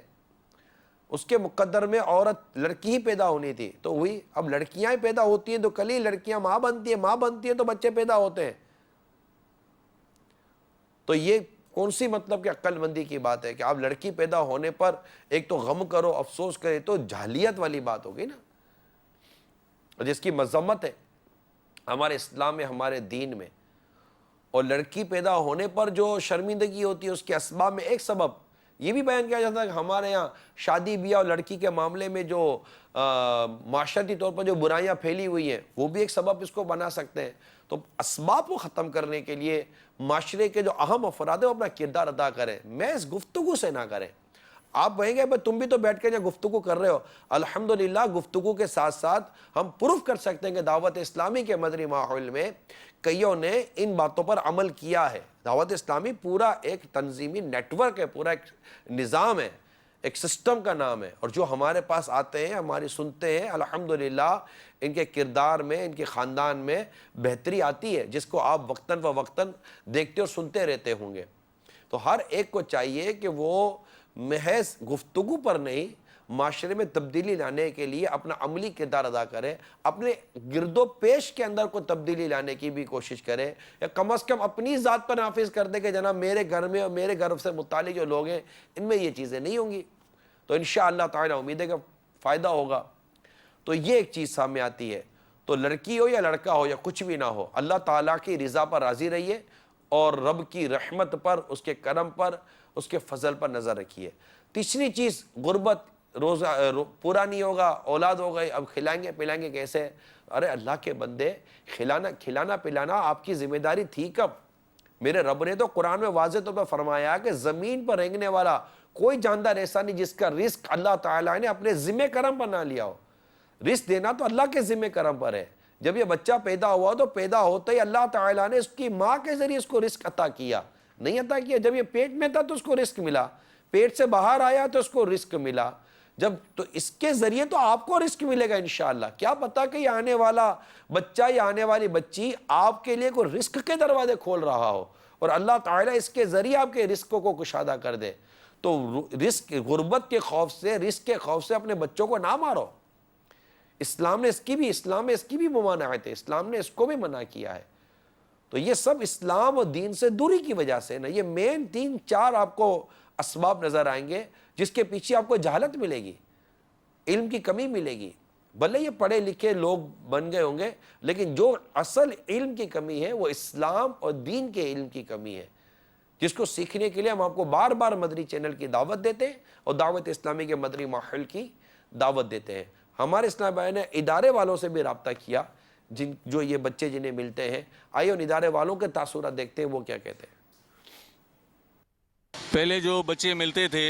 اس کے مقدر میں عورت لڑکی ہی پیدا ہونی تھی تو ہوئی. اب لڑکیاں ہی پیدا ہوتی ہیں تو کل ہی لڑکیاں ماں بنتی ہیں تو بچے پیدا ہوتے ہیں. تو یہ کون سی مطلب کہ عقل مندی کی بات ہے کہ آپ لڑکی پیدا ہونے پر ایک تو غم کرو، افسوس کرے، تو جاہلیت والی بات ہوگی نا، جس کی مذمت ہے ہمارے اسلام میں، ہمارے دین میں. اور لڑکی پیدا ہونے پر جو شرمندگی ہوتی ہے اس کے اسباب میں ایک سبب یہ بھی بیان کیا جاتا ہے کہ ہمارے یہاں شادی بیاہ اور لڑکی کے معاملے میں جو معاشرتی طور پر جو برائیاں پھیلی ہوئی ہیں وہ بھی ایک سبب اس کو بنا سکتے ہیں. تو اسباب کو ختم کرنے کے لیے معاشرے کے جو اہم افراد ہیں وہ اپنا کردار ادا کریں، محض گفتگو سے نہ کریں. آپ کہیں گے تم بھی تو بیٹھ کے جب گفتگو کر رہے ہو، الحمدللہ گفتگو کے ساتھ ساتھ ہم پروف کر سکتے ہیں کہ دعوت اسلامی کے مدنی ماحول میں کئیوں نے ان باتوں پر عمل کیا ہے. دعوت اسلامی پورا ایک تنظیمی نیٹ ورک ہے، پورا ایک نظام ہے، ایک سسٹم کا نام ہے. اور جو ہمارے پاس آتے ہیں، ہماری سنتے ہیں، الحمدللہ ان کے کردار میں، ان کے خاندان میں بہتری آتی ہے، جس کو آپ وقتاً فوقتاً دیکھتے اور سنتے رہتے ہوں گے. تو ہر ایک کو چاہیے کہ وہ محض گفتگو پر نہیں، معاشرے میں تبدیلی لانے کے لیے اپنا عملی کردار ادا کرے، اپنے گرد و پیش کے اندر کو تبدیلی لانے کی بھی کوشش کرے، یا کم از کم اپنی ذات پر نافذ کر دے کہ جناب میرے گھر میں اور میرے گھر سے متعلق جو لوگ ہیں ان میں یہ چیزیں نہیں ہوں گی. تو انشاءاللہ تعالیٰ امید ہے کہ فائدہ ہوگا. تو یہ ایک چیز سامنے آتی ہے. تو لڑکی ہو یا لڑکا ہو یا کچھ بھی نہ ہو، اللہ تعالیٰ کی رضا پر راضی رہیے اور رب کی رحمت پر، اس کے کرم پر، اس کے فضل پر نظر رکھیے. تیسری چیز، غربت. روزہ پورا نہیں ہوگا، اولاد ہو گئی، اب کھلائیں گے پلائیں گے کیسے؟ ارے اللہ کے بندے، کھلانا پلانا آپ کی ذمہ داری تھی کب؟ میرے رب نے تو قرآن میں واضح طور پر فرمایا کہ زمین پر رینگنے والا کوئی جاندار ایسا نہیں جس کا رزق اللہ تعالیٰ نے اپنے ذمہ کرم پر نہ لیا ہو. رزق دینا تو اللہ کے ذمہ کرم پر ہے. جب یہ بچہ پیدا ہوا تو پیدا ہوتا ہی اللہ تعالیٰ نے اس کی ماں کے ذریعے اس کو رزق عطا کیا، نہیں عطا کیا. جب یہ پیٹ میں تھا تو اس کو رزق ملا، پیٹ سے باہر آیا تو اس کو رزق ملا. جب تو اس کے ذریعے تو آپ کو رزق ملے گا انشاءاللہ. کیا پتا کہ یہ آنے والا بچہ یا آنے والی بچی آپ کے لیے کوئی رزق کے دروازے کھول رہا ہو اور اللہ تعالیٰ اس کے ذریعے آپ کے رزقوں کو کشادہ کر دے. تو رزق، غربت کے خوف سے، رزق کے خوف سے اپنے بچوں کو نہ مارو. اسلام میں اس کی بھی ممانعت ہے، اسلام نے اس کو بھی منع کیا ہے. تو یہ سب اسلام اور دین سے دوری کی وجہ سے نا، یہ مین 3-4 آپ کو اسباب نظر آئیں گے جس کے پیچھے آپ کو جہالت ملے گی، علم کی کمی ملے گی. بھلے یہ پڑھے لکھے لوگ بن گئے ہوں گے لیکن جو اصل علم کی کمی ہے وہ اسلام اور دین کے علم کی کمی ہے، جس کو سیکھنے کے لیے ہم آپ کو بار بار مدنی چینل کی دعوت دیتے ہیں اور دعوت اسلامی کے مدنی ماحول کی دعوت دیتے ہیں. ہمارے اسلام بھائی نے ادارے والوں سے بھی رابطہ کیا جو یہ بچے جنہیں ملتے ہیں. آئیے ان ادارے والوں کے تاثرات دیکھتے ہیں وہ کیا کہتے ہیں. پہلے جو بچے ملتے تھے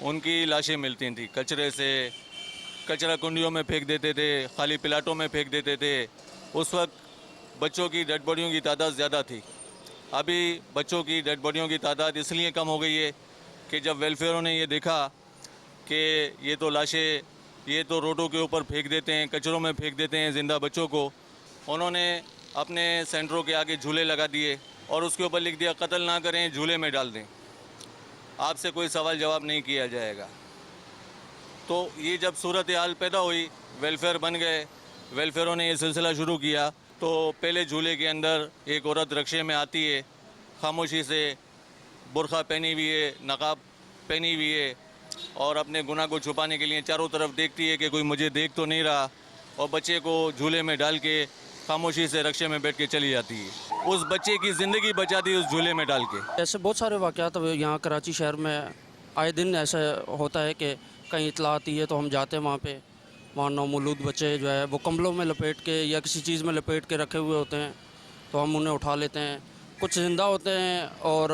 ان کی لاشیں ملتی تھیں کچرے سے, کچرا کنڈیوں میں پھینک دیتے تھے, خالی پلاٹوں میں پھینک دیتے تھے. اس وقت بچوں کی ڈیڈ باڈیوں کی تعداد زیادہ تھی. ابھی بچوں کی ڈیڈ باڈیوں کی تعداد اس لیے کم ہو گئی ہے کہ جب ویلفیئروں نے یہ دیکھا کہ یہ تو لاشیں یہ تو روڈوں کے اوپر پھینک دیتے ہیں, کچروں میں پھینک دیتے ہیں زندہ بچوں کو, انہوں نے اپنے سینٹروں کے آگے جھولے لگا دیے اور اس کے اوپر لکھ دیا قتل نہ کریں, جھولے میں ڈال دیں, آپ سے کوئی سوال جواب نہیں کیا جائے گا. تو یہ جب صورتحال پیدا ہوئی, ویلفیئر بن گئے, ویلفیئروں نے یہ سلسلہ شروع کیا. تو پہلے جھولے کے اندر ایک عورت رکشے میں آتی ہے, خاموشی سے برقع پہنی ہوئی ہے, نقاب پہنی ہوئی ہے, اور اپنے گناہ کو چھپانے کے لیے چاروں طرف دیکھتی ہے کہ کوئی مجھے دیکھ تو نہیں رہا, اور بچے کو جھولے میں ڈال کے خاموشی سے رکشے میں بیٹھ کے چلی جاتی ہے. اس بچے کی زندگی بچاتی ہے اس جھولے میں ڈال کے. ایسے بہت سارے واقعات یہاں کراچی شہر میں آئے دن ایسا ہوتا ہے کہ کہیں اطلاع آتی ہے تو ہم جاتے ہیں وہاں پہ. وہاں نومولود بچے جو ہے وہ کمبلوں میں لپیٹ کے یا کسی چیز میں لپیٹ کے رکھے ہوئے ہوتے ہیں, تو ہم انہیں اٹھا لیتے ہیں. کچھ زندہ ہوتے ہیں اور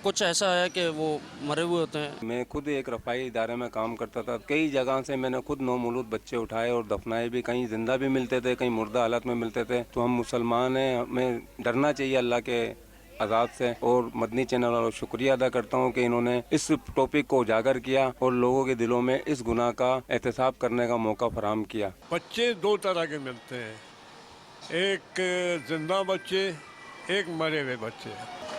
کچھ ایسا ہے کہ وہ مرے ہوئے ہوتے ہیں. میں خود ایک رفائی ادارے میں کام کرتا تھا. کئی جگہ سے میں نے خود نومولود بچے اٹھائے اور دفنائے بھی. کہیں زندہ بھی ملتے تھے, کہیں مردہ حالت میں ملتے تھے. تو ہم مسلمان ہیں, ہمیں ڈرنا چاہیے اللہ کے عذاب سے. اور مدنی چینل والوں شکریہ ادا کرتا ہوں کہ انہوں نے اس ٹاپک کو اجاگر کیا اور لوگوں کے دلوں میں اس گناہ کا احتساب کرنے کا موقع فراہم کیا. بچے دو طرح کے ملتے ہیں, ایک زندہ بچے, ایک مرے ہوئے بچے.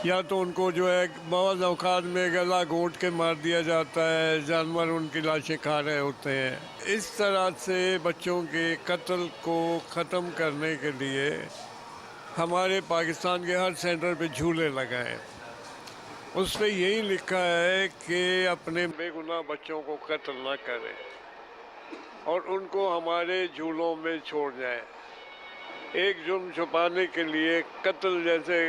یا تو ان کو جو ہے بعض اوقات میں گلا گھونٹ کے مار دیا جاتا ہے, جانور ان کی لاشیں کھا رہے ہوتے ہیں. اس طرح سے بچوں کے قتل کو ختم کرنے کے لیے ہمارے پاکستان کے ہر سینٹر پہ جھولے لگائے. اس پہ یہی لکھا ہے کہ اپنے بے گناہ بچوں کو قتل نہ کریں اور ان کو ہمارے جھولوں میں چھوڑ جائیں. ایک جرم چھپانے کے لیے قتل جیسے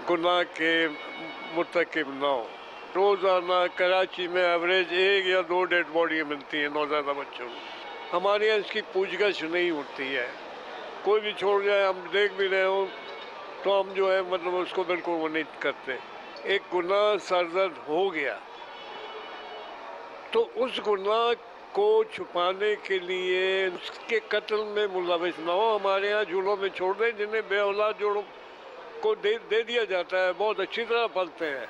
گناہ کے مرتکب نہ ہو. روزانہ کراچی میں ایوریج 1 یا 2 ڈیڈ باڈیاں ملتی ہیں نوزائیدہ بچوں کو. ہمارے یہاں اس کی پوچھ گچھ نہیں ہوتی ہے. کوئی بھی چھوڑ جائے, ہم دیکھ بھی رہے ہوں تو ہم جو ہے مطلب اس کو بالکل وہ نہیں کرتے. ایک گناہ سرزد ہو گیا تو اس گناہ کو چھپانے کے لیے اس کے قتل میں ملوث نہ ہو. ہمارے ہاں جھولوں میں چھوڑ دیں, جنہیں بے اولاد جوڑوں کو دے دیا جاتا ہے, بہت اچھی طرح پلتے ہیں.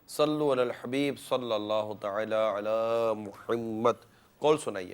صلو علی الحبیب صلی اللہ تعالی علی محمد. قول سنائیے.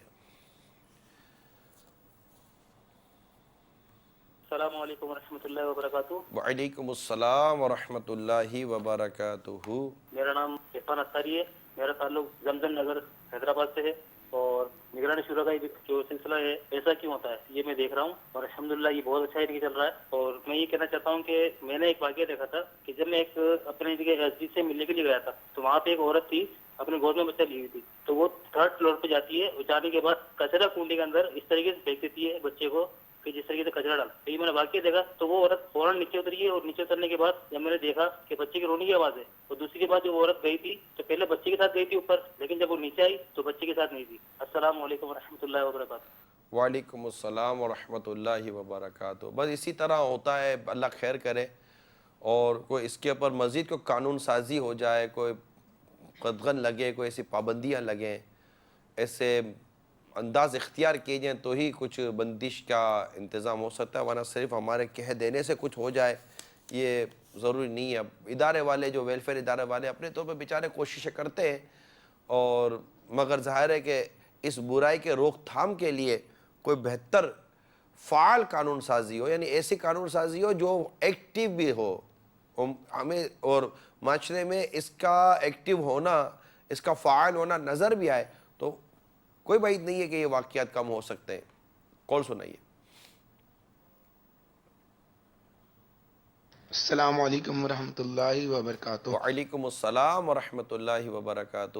السلام علیکم ورحمۃ اللہ وبرکاتہ. وعلیکم السلام ورحمۃ اللہ وبرکاتہ. میرا نام عرفان اتاری ہے. میرا تعلق زمزم نگر حیدرآباد سے ہے اور نگرانی شورا کا جو سلسلہ ہے ایسا کیوں ہوتا ہے یہ میں دیکھ رہا ہوں اور الحمدللہ یہ بہت اچھا طریقے چل رہا ہے. اور میں یہ کہنا چاہتا ہوں کہ میں نے ایک واقعہ دیکھا تھا کہ جب میں ایک اپنے عزیز سے ملنے کے لیے گیا تھا تو وہاں پہ ایک عورت تھی اپنے گود میں بچہ لی ہوئی تھی. تو وہ 3rd فلور پہ جاتی ہے, جانے کے بعد کچرا کنڈی کے اندر اس طریقے سے پھینک دیتی ہے بچے کو کہ جس طریقے سے کچرا ڈال. تو یہ میں نے واقعہ دیکھا تو وہ عورت فوراً نیچے اتری ہے, اور نیچے اترنے کے بعد جب میں نے دیکھا کہ بچے کی رونے کی آواز ہے, اور دوسری بات جو وہ عورت گئی تھی تو پہلے بچے کے ساتھ گئی تھی اوپر, لیکن جب وہ نیچے آئی تو بچے کے ساتھ نہیں تھی. السلام علیکم ورحمۃ اللہ وبرکاتہ. وعلیکم السلام ورحمۃ اللہ وبرکاتہ. بس اسی طرح ہوتا ہے, اللہ خیر کرے. اور کوئی اس کے اوپر مزید کوئی قانون سازی ہو جائے, کوئی قدغن لگے, کوئی ایسی پابندیاں لگیں, ایسے انداز اختیار کیے جائیں تو ہی کچھ بندش کا انتظام ہو سکتا ہے, ورنہ صرف ہمارے کہہ دینے سے کچھ ہو جائے یہ ضروری نہیں ہے. ادارے والے جو ویلفیئر ادارے والے اپنے طور پہ بیچارے کوششیں کرتے ہیں, اور مگر ظاہر ہے کہ اس برائی کے روک تھام کے لیے کوئی بہتر فعال قانون سازی ہو, یعنی ایسی قانون سازی ہو جو ایکٹیو بھی ہو ہمیں, اور معاشرے میں اس کا ایکٹیو ہونا, اس کا فعال ہونا نظر بھی آئے تو کوئی بعید نہیں ہے کہ یہ واقعات کم ہو سکتے ہیں. کال سنائیے. السلام علیکم ورحمۃ اللہ وبرکاتہ. وعلیکم السلام ورحمۃ اللہ وبرکاتہ.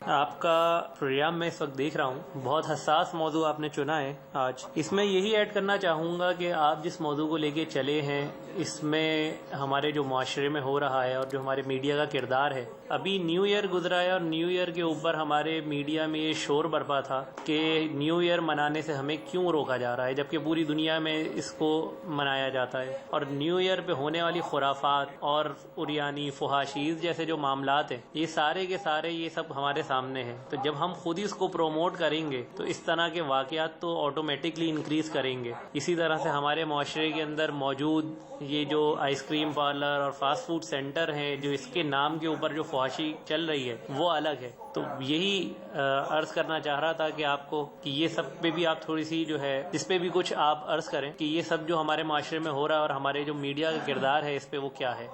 آپ کا پروگرام میں اس وقت دیکھ رہا ہوں، بہت حساس موضوع آپ نے چنا ہے آج. اس میں یہی ایڈ کرنا چاہوں گا کہ آپ جس موضوع کو لے کے چلے ہیں اس میں ہمارے جو معاشرے میں ہو رہا ہے اور جو ہمارے میڈیا کا کردار ہے. ابھی نیو ایئر گزرا ہے اور نیو ایئر کے اوپر ہمارے میڈیا میں یہ شور برپا تھا کہ نیو ایئر منانے سے ہمیں کیوں روکا جا رہا ہے جبکہ پوری دنیا میں اس کو منایا جاتا ہے. اور نیو ایئر پہ ہونے والی خرافات اور عریانی فحاشیز جیسے جو معاملات ہیں یہ سارے کے سارے یہ سب ہمارے سامنے ہیں. تو جب ہم خود ہی اس کو پروموٹ کریں گے تو اس طرح کے واقعات تو آٹومیٹکلی انکریز کریں گے. اسی طرح سے ہمارے معاشرے کے اندر موجود یہ جو آئس کریم پارلر اور فاسٹ فوڈ سینٹر ہیں جو اس کے نام کے اوپر جو فحاشی چل رہی ہے وہ الگ ہے. تو یہی عرض کرنا چاہ رہا تھا کہ آپ کو کہ یہ سب پہ بھی آپ تھوڑی سی جو ہے اس پہ بھی کچھ آپ عرض کریں کہ یہ سب جو ہمارے معاشرے میں ہو رہا ہے اور ہمارے جو میڈیا کا کردار ہے اس پہ وہ کیا ہے.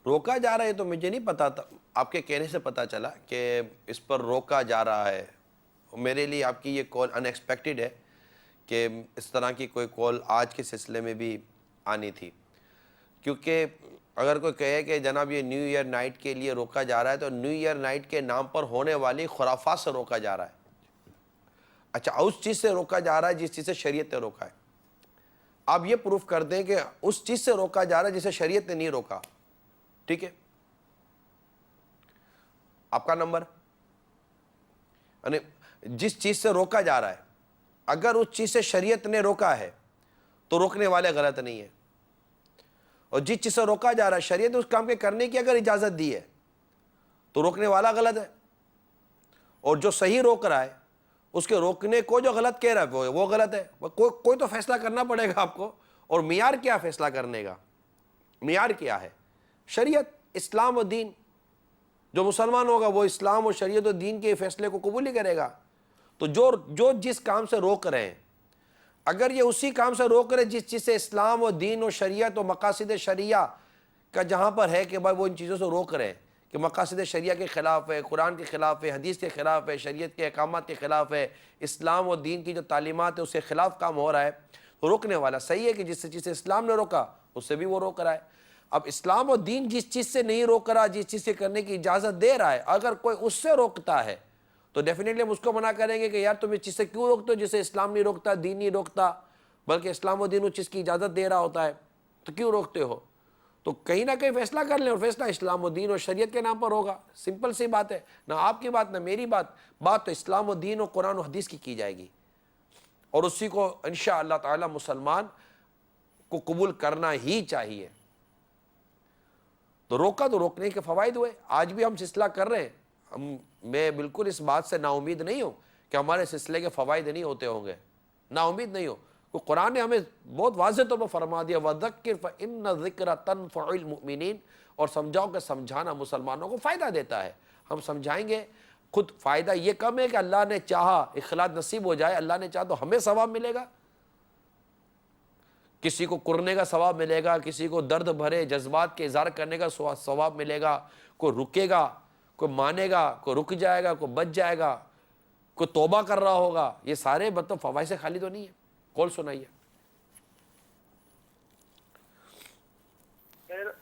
روکا جا رہا ہے تو مجھے نہیں پتا تھا، آپ کے کہنے سے پتا چلا کہ اس پر روکا جا رہا ہے. میرے لیے آپ کی یہ کال ان ایکسپیکٹڈ ہے کہ اس طرح کی کوئی کال آج کے سلسلے میں بھی آنی تھی. کیونکہ اگر کوئی کہے کہ جناب یہ نیو ایئر نائٹ کے لیے روکا جا رہا ہے تو نیو ایئر نائٹ کے نام پر ہونے والی خرافات سے روکا جا رہا ہے. اچھا اس چیز سے روکا جا رہا ہے جس چیز سے شریعت نے روکا ہے. آپ یہ پروف کر دیں کہ اس چیز سے روکا جا رہا ہے جسے شریعت نے نہیں روکا. ٹھیک ہے، آپ کا نمبر، یعنی جس چیز سے روکا جا رہا ہے اگر اس چیز سے شریعت نے روکا ہے تو روکنے والے غلط نہیں ہے. اور جس چیز سے روکا جا رہا ہے شریعت نے اس کام کے کرنے کی اگر اجازت دی ہے تو روکنے والا غلط ہے. اور جو صحیح روک رہا ہے اس کے روکنے کو جو غلط کہہ رہا ہے وہ غلط ہے. کوئی تو فیصلہ کرنا پڑے گا آپ کو. اور معیار کیا فیصلہ کرنے کا؟ معیار کیا ہے؟ شریعت، اسلام و دین. جو مسلمان ہوگا وہ اسلام اور شریعت و دین کے فیصلے کو قبول ہی کرے گا. تو جو جس کام سے روک رہے ہیں اگر یہ اسی کام سے روک رہے جس چیز سے اسلام و دین و شریعت و مقاصد شریعہ کا جہاں پر ہے کہ بھائی وہ ان چیزوں سے روک رہے ہیں کہ مقاصد شریعہ کے خلاف ہے، قرآن کے خلاف ہے، حدیث کے خلاف ہے، شریعت کے احکامات کے خلاف ہے، اسلام و دین کی جو تعلیمات ہے اس کے خلاف کام ہو رہا ہے، تو روکنے والا صحیح ہے کہ جس چیز سے اسلام نے روکا اس سے بھی وہ روک رہا ہے. اب اسلام و دین جس چیز سے نہیں روک رہا، جس چیز سے کرنے کی اجازت دے رہا ہے، اگر کوئی اس سے روکتا ہے تو ڈیفینیٹلی ہم اس کو منع کریں گے کہ یار تم اس چیز سے کیوں روکتے ہو جسے اسلام نہیں روکتا، دین نہیں روکتا، بلکہ اسلام و دین اس چیز کی اجازت دے رہا ہوتا ہے تو کیوں روکتے ہو. تو کہیں نہ کہیں فیصلہ کر لیں اور فیصلہ اسلام و دین اور شریعت کے نام پر ہوگا. سمپل سی بات ہے، نہ آپ کی بات نہ میری بات تو اسلام و دین اور قرآن و حدیث کی جائے گی اور اسی کو انشاءاللہ تعالی مسلمان کو قبول کرنا ہی چاہیے. تو روکا تو روکنے کے فوائد ہوئے. آج بھی ہم سلسلہ کر رہے ہیں، میں بالکل اس بات سے نا امید نہیں ہوں کہ ہمارے سلسلے کے فوائد نہیں ہوتے ہوں گے، نا امید نہیں ہو. قرآن نے ہمیں بہت واضح طور پر فرما دیا وَذَكِّرْ فَإِنَّ الذِّكْرَ تَنفَعُ الْمُؤْمِنِينَ، اور سمجھاؤ کہ سمجھانا مسلمانوں کو فائدہ دیتا ہے. ہم سمجھائیں گے، خود فائدہ یہ کم ہے کہ اللہ نے چاہا اخلاص نصیب ہو جائے، اللہ نے چاہا تو ہمیں ثواب ملے گا. کسی کو کرنے کا ثواب ملے گا، کسی کو درد بھرے جذبات کے اظہار کرنے کا ثواب ملے گا. کوئی رکے گا، کوئی مانے گا، کوئی رک جائے گا، کوئی بچ جائے گا، کوئی توبہ کر رہا ہوگا. یہ سارے مطلب فوائد سے خالی تو نہیں ہے. کال سنائیے.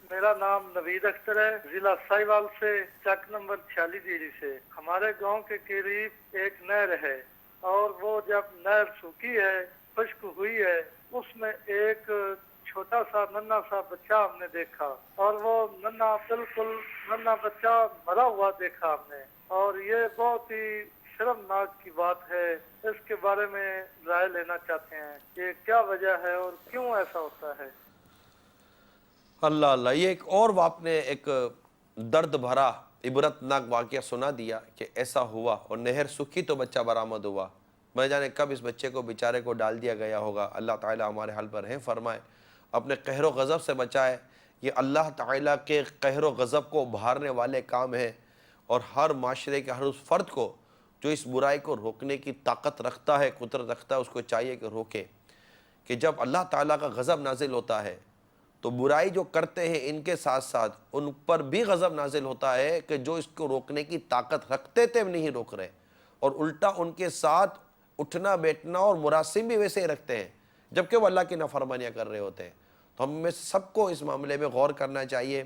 میرا نام نوید اختر ہے، ضلع ساہیوال سے، چک نمبر 46 ڈیری سے. ہمارے گاؤں کے قریب ایک نہر ہے اور وہ جب نہر سوکھی ہے، خشک ہوئی ہے، اس میں ایک چھوٹا سا ننھا سا بچہ ہم نے دیکھا اور وہ بالکل ننھا بچہ مرا ہوا دیکھا ہم نے. اور یہ بہت ہی شرمناک کی بات ہے. اس کے بارے میں رائے لینا چاہتے ہیں کہ کیا وجہ ہے اور کیوں ایسا ہوتا ہے. اللہ اللہ، یہ ایک اور آپ نے ایک درد بھرا عبرتناک واقعہ سنا دیا کہ ایسا ہوا اور نہر سکھی تو بچہ برآمد ہوا. میں جانے کب اس بچے کو بیچارے کو ڈال دیا گیا ہوگا. اللہ تعالی ہمارے حال پر رحم فرمائے، اپنے قہر و غضب سے بچائے. یہ اللہ تعالیٰ کے قہر و غضب کو ابھارنے والے کام ہیں اور ہر معاشرے کے ہر اس فرد کو جو اس برائی کو روکنے کی طاقت رکھتا ہے، قدرت رکھتا ہے، اس کو چاہیے کہ روکے. کہ جب اللہ تعالیٰ کا غضب نازل ہوتا ہے تو برائی جو کرتے ہیں ان کے ساتھ ساتھ ان پر بھی غضب نازل ہوتا ہے کہ جو اس کو روکنے کی طاقت رکھتے تھے نہیں روک رہے، اور الٹا ان کے ساتھ اٹھنا بیٹھنا اور مراسم بھی ویسے ہی رکھتے ہیں جبکہ وہ اللہ کی نافرمانیاں کر رہے ہوتے ہیں. تو ہم میں سب کو اس معاملے میں غور کرنا چاہیے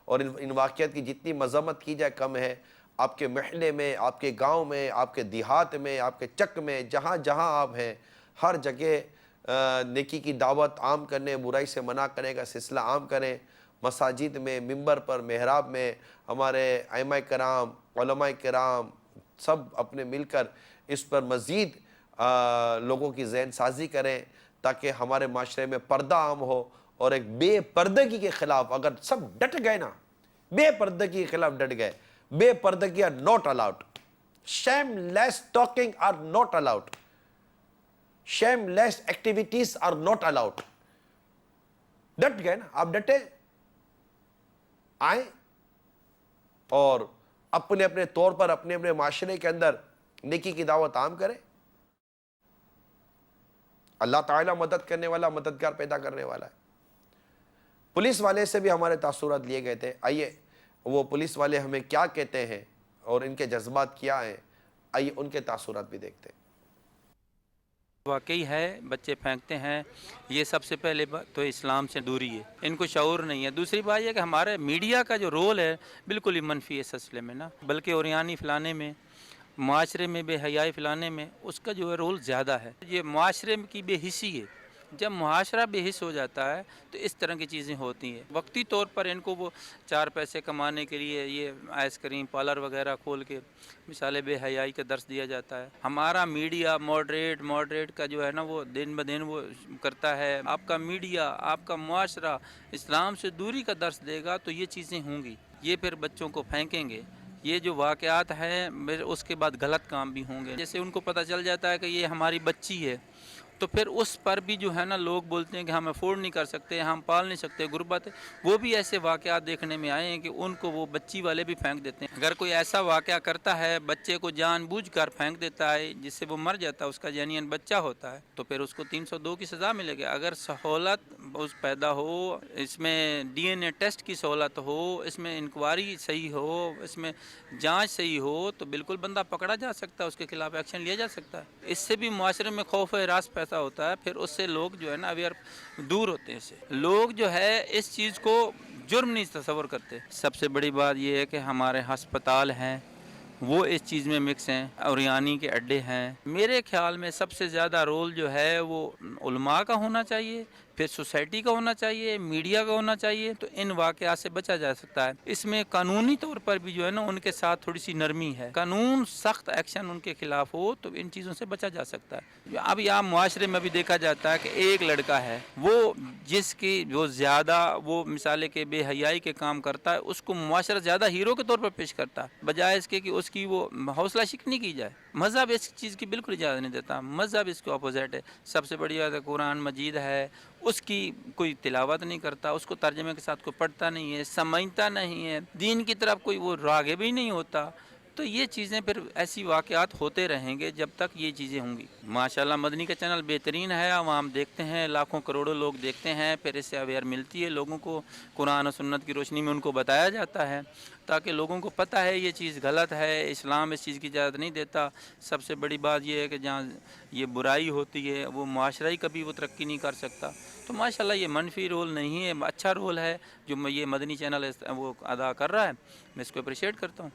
اور ان واقعات کی جتنی مذمت کی جائے کم ہے. آپ کے محلے میں، آپ کے گاؤں میں، آپ کے دیہات میں، آپ کے چک میں، جہاں جہاں آپ ہیں، ہر جگہ نیکی کی دعوت عام کرنے، برائی سے منع کرنے کا سلسلہ عام کریں. مساجد میں، ممبر پر، محراب میں ہمارے ائمہ کرام، علماء کرام سب اپنے مل کر اس پر مزید لوگوں کی ذہن سازی کریں تاکہ ہمارے معاشرے میں پردہ عام ہو. اور ایک بے پردگی کے خلاف اگر سب ڈٹ گئے نا، بے پردگی کے خلاف ڈٹ گئے، بے پردگی are not allowed, shameless talking are not allowed, shameless activities are not allowed. ڈٹ گئے نا، آپ ڈٹے آئیں اور اپنے اپنے طور پر اپنے اپنے معاشرے کے اندر نیکی کی دعوت عام کریں. اللہ تعالیٰ مدد کرنے والا، مددگار پیدا کرنے والا ہے. پولیس والے سے بھی ہمارے تاثرات لیے گئے تھے. آئیے وہ پولیس والے ہمیں کیا کہتے ہیں اور ان کے جذبات کیا ہیں، آئیے ان کے تاثرات بھی دیکھتے ہیں. واقعی ہے بچے پھینکتے ہیں، یہ سب سے پہلے بات تو اسلام سے دوری ہے، ان کو شعور نہیں ہے. دوسری بات یہ کہ ہمارے میڈیا کا جو رول ہے بالکل ہی منفی ہے اس سلسلے میں نا، بلکہ اوریانی پھیلانے میں، معاشرے میں بے حیائی پھیلانے میں اس کا جو ہے رول زیادہ ہے. یہ معاشرے کی بے حسی ہے. جب معاشرہ بے حس ہو جاتا ہے تو اس طرح کی چیزیں ہوتی ہیں. وقتی طور پر ان کو وہ 4 پیسے کمانے کے لیے یہ آئس کریم پارلر وغیرہ کھول کے مثال بے حیائی کا درس دیا جاتا ہے. ہمارا میڈیا ماڈریٹ کا جو ہے نا وہ دن بدن وہ کرتا ہے. آپ کا میڈیا، آپ کا معاشرہ اسلام سے دوری کا درس دے گا تو یہ چیزیں ہوں گی. یہ پھر بچوں کو پھینکیں گے. یہ جو واقعات ہیں اس کے بعد غلط کام بھی ہوں گے. جیسے ان کو پتہ چل جاتا ہے کہ یہ ہماری بچی ہے تو پھر اس پر بھی جو ہے نا لوگ بولتے ہیں کہ ہم افورڈ نہیں کر سکتے، ہم پال نہیں سکتے، غربت ہے. وہ بھی ایسے واقعات دیکھنے میں آئے ہیں کہ ان کو وہ بچی والے بھی پھینک دیتے ہیں. اگر کوئی ایسا واقعہ کرتا ہے، بچے کو جان بوجھ کر پھینک دیتا ہے جس سے وہ مر جاتا ہے، اس کا جینین بچہ ہوتا ہے، تو پھر اس کو 302 کی سزا ملے گی. اگر سہولت اس پیدا ہو، اس میں DNA ٹیسٹ کی سہولت ہو، اس میں انکوائری صحیح ہو، اس میں جانچ صحیح ہو تو بالکل بندہ پکڑا جا سکتا ہے، اس کے خلاف ایکشن لیا جا سکتا ہے. اس سے بھی معاشرے میں خوف و ہراس پیدا ہوتا ہے. پھر اس سے لوگ جو ہے نا اویئر دور ہوتے ہیں. لوگ جو ہے اس چیز کو جرم نہیں تصور کرتے. سب سے بڑی بات یہ ہے کہ ہمارے ہسپتال ہیں وہ اس چیز میں مکس ہیں، اوریانی کے اڈے ہیں. میرے خیال میں سب سے زیادہ رول جو ہے وہ علماء کا ہونا چاہیے، پھر سوسائٹی کا ہونا چاہیے، میڈیا کا ہونا چاہیے. تو ان واقعات سے بچا جا سکتا ہے. اس میں قانونی طور پر بھی جو ہے نا ان کے ساتھ تھوڑی سی نرمی ہے. قانون سخت ایکشن ان کے خلاف ہو تو ان چیزوں سے بچا جا سکتا ہے. اب یہاں معاشرے میں بھی دیکھا جاتا ہے کہ ایک لڑکا ہے وہ جس کی جو زیادہ وہ مثال کے بے حیائی کے کام کرتا ہے اس کو معاشرہ زیادہ ہیرو کے طور پر پیش کرتا ہے، بجائے اس کے کہ اس کی وہ حوصلہ شکنی کی جائے. مذہب اس چیز کی بالکل اجازت نہیں دیتا. مذہب اس کے اپوزٹ ہے. سب سے بڑی بات ہے قرآن مجید ہے، اس کی کوئی تلاوت نہیں کرتا، اس کو ترجمے کے ساتھ کوئی پڑھتا نہیں ہے، سمجھتا نہیں ہے، دین کی طرف کوئی وہ راغب بھی نہیں ہوتا. تو یہ چیزیں پھر ایسی واقعات ہوتے رہیں گے جب تک یہ چیزیں ہوں گی. ماشاءاللہ مدنی کا چینل بہترین ہے، عوام دیکھتے ہیں، لاکھوں کروڑوں لوگ دیکھتے ہیں. پھر اس سے اویئر ملتی ہے لوگوں کو، قرآن و سنت کی روشنی میں ان کو بتایا جاتا ہے تاکہ لوگوں کو پتہ ہے یہ چیز غلط ہے، اسلام اس چیز کی اجازت نہیں دیتا. سب سے بڑی بات یہ ہے کہ جہاں یہ برائی ہوتی ہے وہ معاشرہ ہی کبھی وہ ترقی نہیں کر سکتا. تو ماشاءاللہ یہ منفی رول نہیں ہے، اچھا رول ہے جو یہ مدنی چینل وہ ادا کر رہا ہے. میں اس کو اپریشیٹ کرتا ہوں.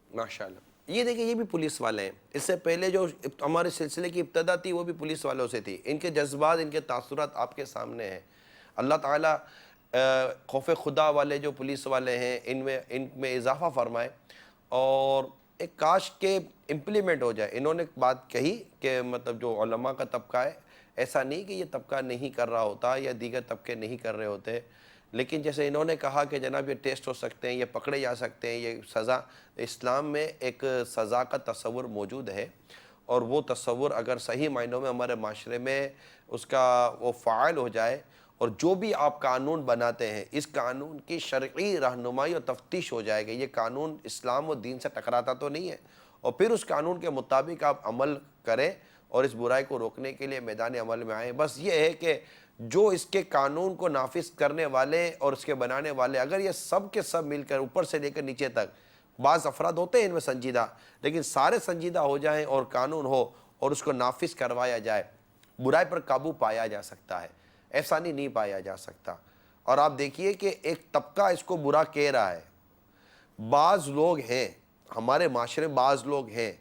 ماشاءاللہ. یہ دیکھیں یہ بھی پولیس والے ہیں. اس سے پہلے جو ہمارے سلسلے کی ابتدا تھی وہ بھی پولیس والوں سے تھی. ان کے جذبات، ان کے تاثرات آپ کے سامنے ہیں. اللہ تعالیٰ خوف خدا والے جو پولیس والے ہیں ان میں اضافہ فرمائے اور ایک کاش کے امپلیمنٹ ہو جائے. انہوں نے بات کہی کہ مطلب جو علماء کا طبقہ ہے، ایسا نہیں کہ یہ طبقہ نہیں کر رہا ہوتا یا دیگر طبقے نہیں کر رہے ہوتے، لیکن جیسے انہوں نے کہا کہ جناب یہ ٹیسٹ ہو سکتے ہیں، یہ پکڑے جا سکتے ہیں، یہ سزا. اسلام میں ایک سزا کا تصور موجود ہے اور وہ تصور اگر صحیح معنوں میں ہمارے معاشرے میں اس کا وہ فعال ہو جائے اور جو بھی آپ قانون بناتے ہیں اس قانون کی شرعی رہنمائی اور تفتیش ہو جائے گا. یہ قانون اسلام و دین سے ٹکراتا تو نہیں ہے اور پھر اس قانون کے مطابق آپ عمل کریں اور اس برائی کو روکنے کے لیے میدان عمل میں آئیں. بس یہ ہے کہ جو اس کے قانون کو نافذ کرنے والے اور اس کے بنانے والے اگر یہ سب کے سب مل کر اوپر سے لے کر نیچے تک، بعض افراد ہوتے ہیں ان میں سنجیدہ، لیکن سارے سنجیدہ ہو جائیں اور قانون ہو اور اس کو نافذ کروایا جائے، برائی پر قابو پایا جا سکتا ہے. ایسا نہیں پایا جا سکتا. اور آپ دیکھیے کہ ایک طبقہ اس کو برا کہہ رہا ہے. بعض لوگ ہیں ہمارے معاشرے میں بعض لوگ ہیں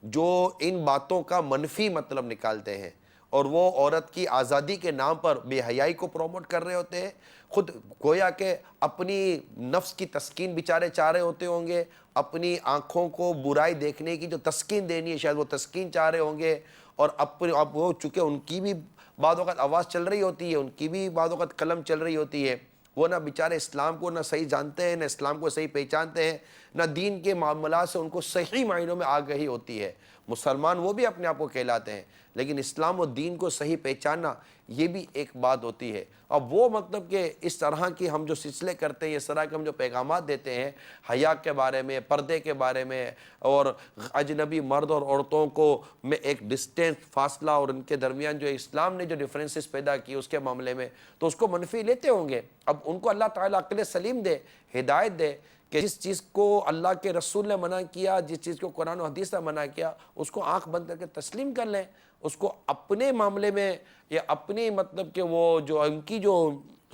جو ان باتوں کا منفی مطلب نکالتے ہیں اور وہ عورت کی آزادی کے نام پر بے حیائی کو پروموٹ کر رہے ہوتے ہیں. خود گویا کہ اپنی نفس کی تسکین بیچارے چاہ رہے ہوتے ہوں گے, اپنی آنکھوں کو برائی دیکھنے کی جو تسکین دینی ہے شاید وہ تسکین چاہ رہے ہوں گے, اور اب وہ چونکہ ان کی بھی بعض اوقات آواز چل رہی ہوتی ہے, ان کی بھی بعض اوقات قلم چل رہی ہوتی ہے, وہ نہ بیچارے اسلام کو نہ صحیح جانتے ہیں, نہ اسلام کو صحیح پہچانتے ہیں, نہ دین کے معاملات سے ان کو صحیح معنوں میں آگہی ہوتی ہے. مسلمان وہ بھی اپنے آپ کو کہلاتے ہیں, لیکن اسلام و دین کو صحیح پہچاننا یہ بھی ایک بات ہوتی ہے. اب وہ مطلب کہ اس طرح کی ہم جو سلسلے کرتے ہیں, اس طرح کے ہم جو پیغامات دیتے ہیں حیا کے بارے میں, پردے کے بارے میں, اور اجنبی مرد اور عورتوں کو میں ایک ڈسٹینس فاصلہ اور ان کے درمیان جو اسلام نے جو ڈیفرنسز پیدا کی اس کے معاملے میں, تو اس کو منفی لیتے ہوں گے. اب ان کو اللہ تعالیٰ عقل سلیم دے, ہدایت دے کہ جس چیز کو اللہ کے رسول نے منع کیا, جس چیز کو قرآن و حدیث نے منع کیا, اس کو آنکھ بند کر کے تسلیم کر لیں. اس کو اپنے معاملے میں یا اپنی مطلب کہ وہ جو ان کی جو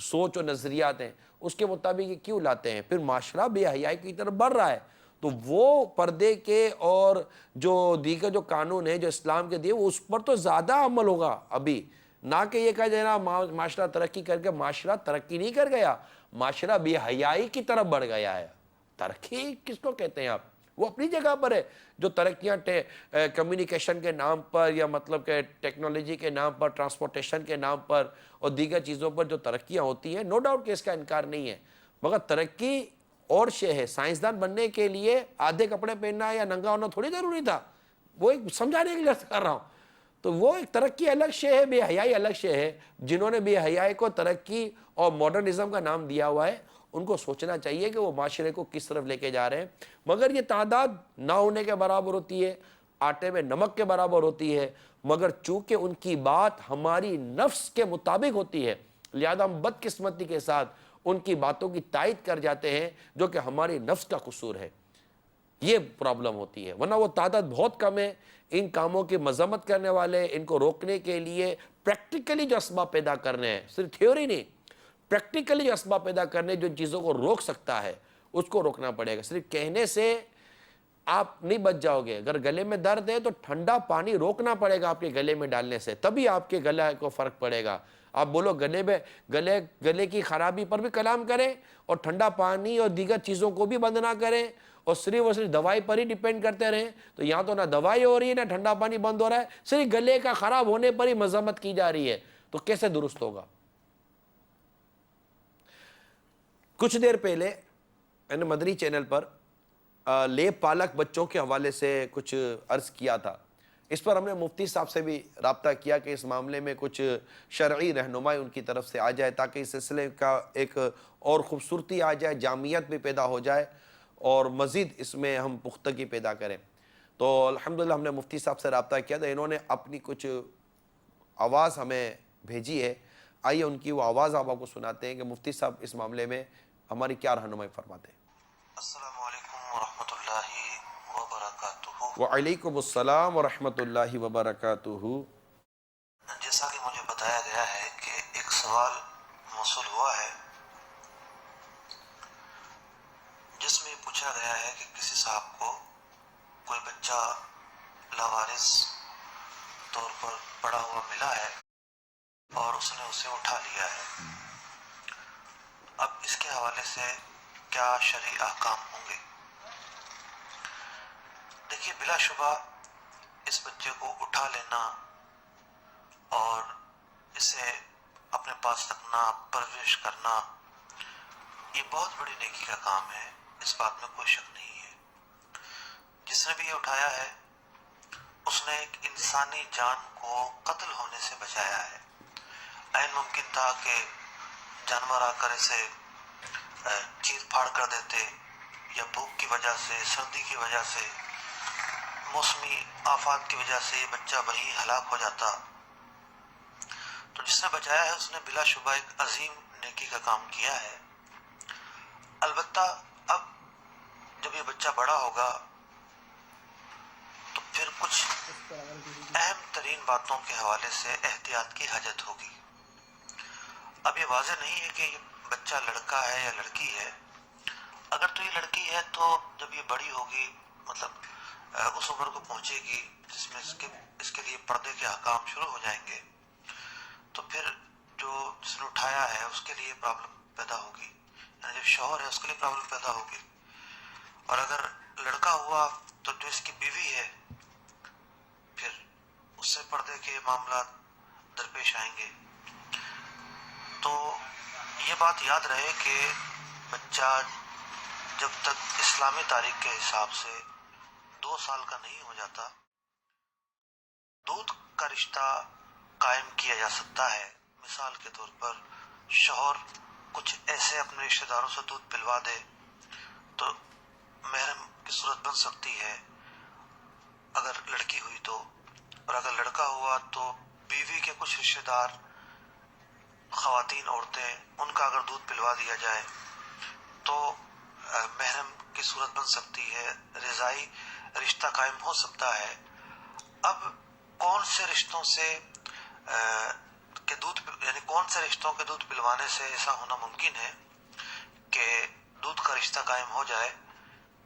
سوچ و نظریات ہیں اس کے مطابق یہ کیوں لاتے ہیں. پھر معاشرہ بے حیائی کی طرف بڑھ رہا ہے, تو وہ پردے کے اور جو دیگر جو قانون ہیں جو اسلام کے دیے اس پر تو زیادہ عمل ہوگا ابھی, نہ کہ یہ کہا جائے نا معاشرہ ترقی کر کے. معاشرہ ترقی نہیں کر گیا, معاشرہ بے حیائی کی طرف بڑھ گیا ہے. ترقی کس کو کہتے ہیں آپ؟ وہ اپنی جگہ پر ہے. جو ترقیاں کمیونیکیشن کے نام پر یا مطلب کہ ٹیکنالوجی کے نام پر, ٹرانسپورٹیشن کے نام پر اور دیگر چیزوں پر جو ترقیاں ہوتی ہیں, نو ڈاؤٹ کہ اس کا انکار نہیں ہے, مگر ترقی اور شے ہے. سائنسدان بننے کے لیے آدھے کپڑے پہننا یا ننگا ہونا تھوڑی ضروری تھا, وہ ایک سمجھانے کے لیے کر رہا ہوں. تو وہ ایک ترقی الگ شے ہے, بے حیائی الگ شے ہے. جنہوں نے بے حیائی کو ترقی اور ماڈرنزم کا نام دیا ہوا ہے ان کو سوچنا چاہیے کہ وہ معاشرے کو کس طرف لے کے جا رہے ہیں. مگر یہ تعداد نہ ہونے کے برابر ہوتی ہے, آٹے میں نمک کے برابر ہوتی ہے, مگر چونکہ ان کی بات ہماری نفس کے مطابق ہوتی ہے لہذا ہم بدقسمتی کے ساتھ ان کی باتوں کی تائید کر جاتے ہیں جو کہ ہماری نفس کا قصور ہے. یہ پرابلم ہوتی ہے, ورنہ وہ تعداد بہت کم ہے. ان کاموں کی مذمت کرنے والے, ان کو روکنے کے لیے پریکٹیکلی جو اسباب پیدا کرنے ہیں, صرف تھیوری نہیں, پریکٹیکلی جو اسباب پیدا کرنے جو چیزوں کو روک سکتا ہے اس کو روکنا پڑے گا. صرف کہنے سے آپ نہیں بچ جاؤ گے. اگر گلے میں درد ہے تو ٹھنڈا پانی روکنا پڑے گا آپ کے گلے میں ڈالنے سے, تبھی آپ کے گلے کو فرق پڑے گا. آپ بولو گلے کی خرابی پر بھی کلام کریں اور ٹھنڈا پانی اور دیگر چیزوں کو بھی بند نہ کریں اور صرف دوائی پر ہی ڈیپینڈ کرتے رہیں, تو یہاں تو نہ دوائی ہو رہی ہے نہ ٹھنڈا پانی بند ہو رہا ہے, صرف گلے کا خراب ہونے پر ہی مذمت کی جا رہی ہے, تو کیسے درست ہوگا؟ کچھ دیر پہلے میں نے مدنی چینل پر لیپ پالک بچوں کے حوالے سے کچھ عرض کیا تھا. اس پر ہم نے مفتی صاحب سے بھی رابطہ کیا کہ اس معاملے میں کچھ شرعی رہنمائی ان کی طرف سے آ جائے تاکہ اس سلسلے کا ایک اور خوبصورتی آ جائے, جامعیت بھی پیدا ہو جائے اور مزید اس میں ہم پختگی پیدا کریں. تو الحمدللہ ہم نے مفتی صاحب سے رابطہ کیا تھا, انہوں نے اپنی کچھ آواز ہمیں بھیجی ہے. آئیے ان کی وہ آواز آپ کو سناتے ہیں کہ مفتی صاحب اس معاملے میں ہماری کیا رہنمائی فرماتے ہیں. السلام علیکم ورحمۃ اللہ وبرکاتہ. وعلیکم السلام ورحمۃ اللہ وبرکاتہ. جیسا کہ مجھے بتایا گیا ہے کہ ایک سوال موصول ہوا ہے جس میں پوچھا گیا ہے کہ کسی صاحب کو کوئی بچہ لاوارث طور پر پڑا ہوا ملا ہے اور اس نے اسے اٹھا لیا ہے. اب اس کے حوالے سے کیا شرعی احکام ہوں گے؟ دیکھیے, بلا شبہ اس بچے کو اٹھا لینا اور اسے اپنے پاس رکھنا, پرورش کرنا, یہ بہت بڑی نیکی کا کام ہے, اس بات میں کوئی شک نہیں ہے. جس نے بھی یہ اٹھایا ہے اس نے ایک انسانی جان کو قتل ہونے سے بچایا ہے. عین ممکن تھا کہ جانور آ کر اسے چیر پھاڑ کر دیتے یا بھوک کی وجہ سے, سردی کی وجہ سے, موسمی آفات کی وجہ سے یہ بچہ وہیں ہلاک ہو جاتا. تو جس نے بچایا ہے اس نے بلا شبہ ایک عظیم نیکی کا کام کیا ہے. البتہ اب جب یہ بچہ بڑا ہوگا تو پھر کچھ اہم ترین باتوں کے حوالے سے احتیاط کی حاجت ہوگی. اب یہ واضح نہیں ہے کہ یہ بچہ لڑکا ہے یا لڑکی ہے. اگر تو یہ لڑکی ہے تو جب یہ بڑی ہوگی مطلب اس عمر کو پہنچے گی جس میں اس کے لیے پردے کے احکام شروع ہو جائیں گے، تو پھر جو جس نے اٹھایا ہے اس کے لیے پرابلم پیدا ہوگی، یعنی جو شوہر ہے اس کے لیے پرابلم پیدا ہوگی. اور اگر لڑکا ہوا تو جو اس کی بیوی ہے پھر اس سے پردے کے معاملات درپیش آئیں گے. تو یہ بات یاد رہے کہ بچہ جب تک اسلامی تاریخ کے حساب سے 2 سال کا نہیں ہو جاتا دودھ کا رشتہ قائم کیا جا سکتا ہے. مثال کے طور پر شوہر کچھ ایسے اپنے رشتہ داروں سے دودھ پلوا دے تو محرم کی صورت بن سکتی ہے اگر لڑکی ہوئی تو، اور اگر لڑکا ہوا تو بیوی کے کچھ رشتہ دار خواتین عورتیں ان کا اگر دودھ پلوا دیا جائے تو محرم کی صورت بن سکتی ہے، رضائی رشتہ قائم ہو سکتا ہے. اب کون سے رشتوں سے کون سے رشتوں کے دودھ پلوانے سے ایسا ہونا ممکن ہے کہ دودھ کا رشتہ قائم ہو جائے؟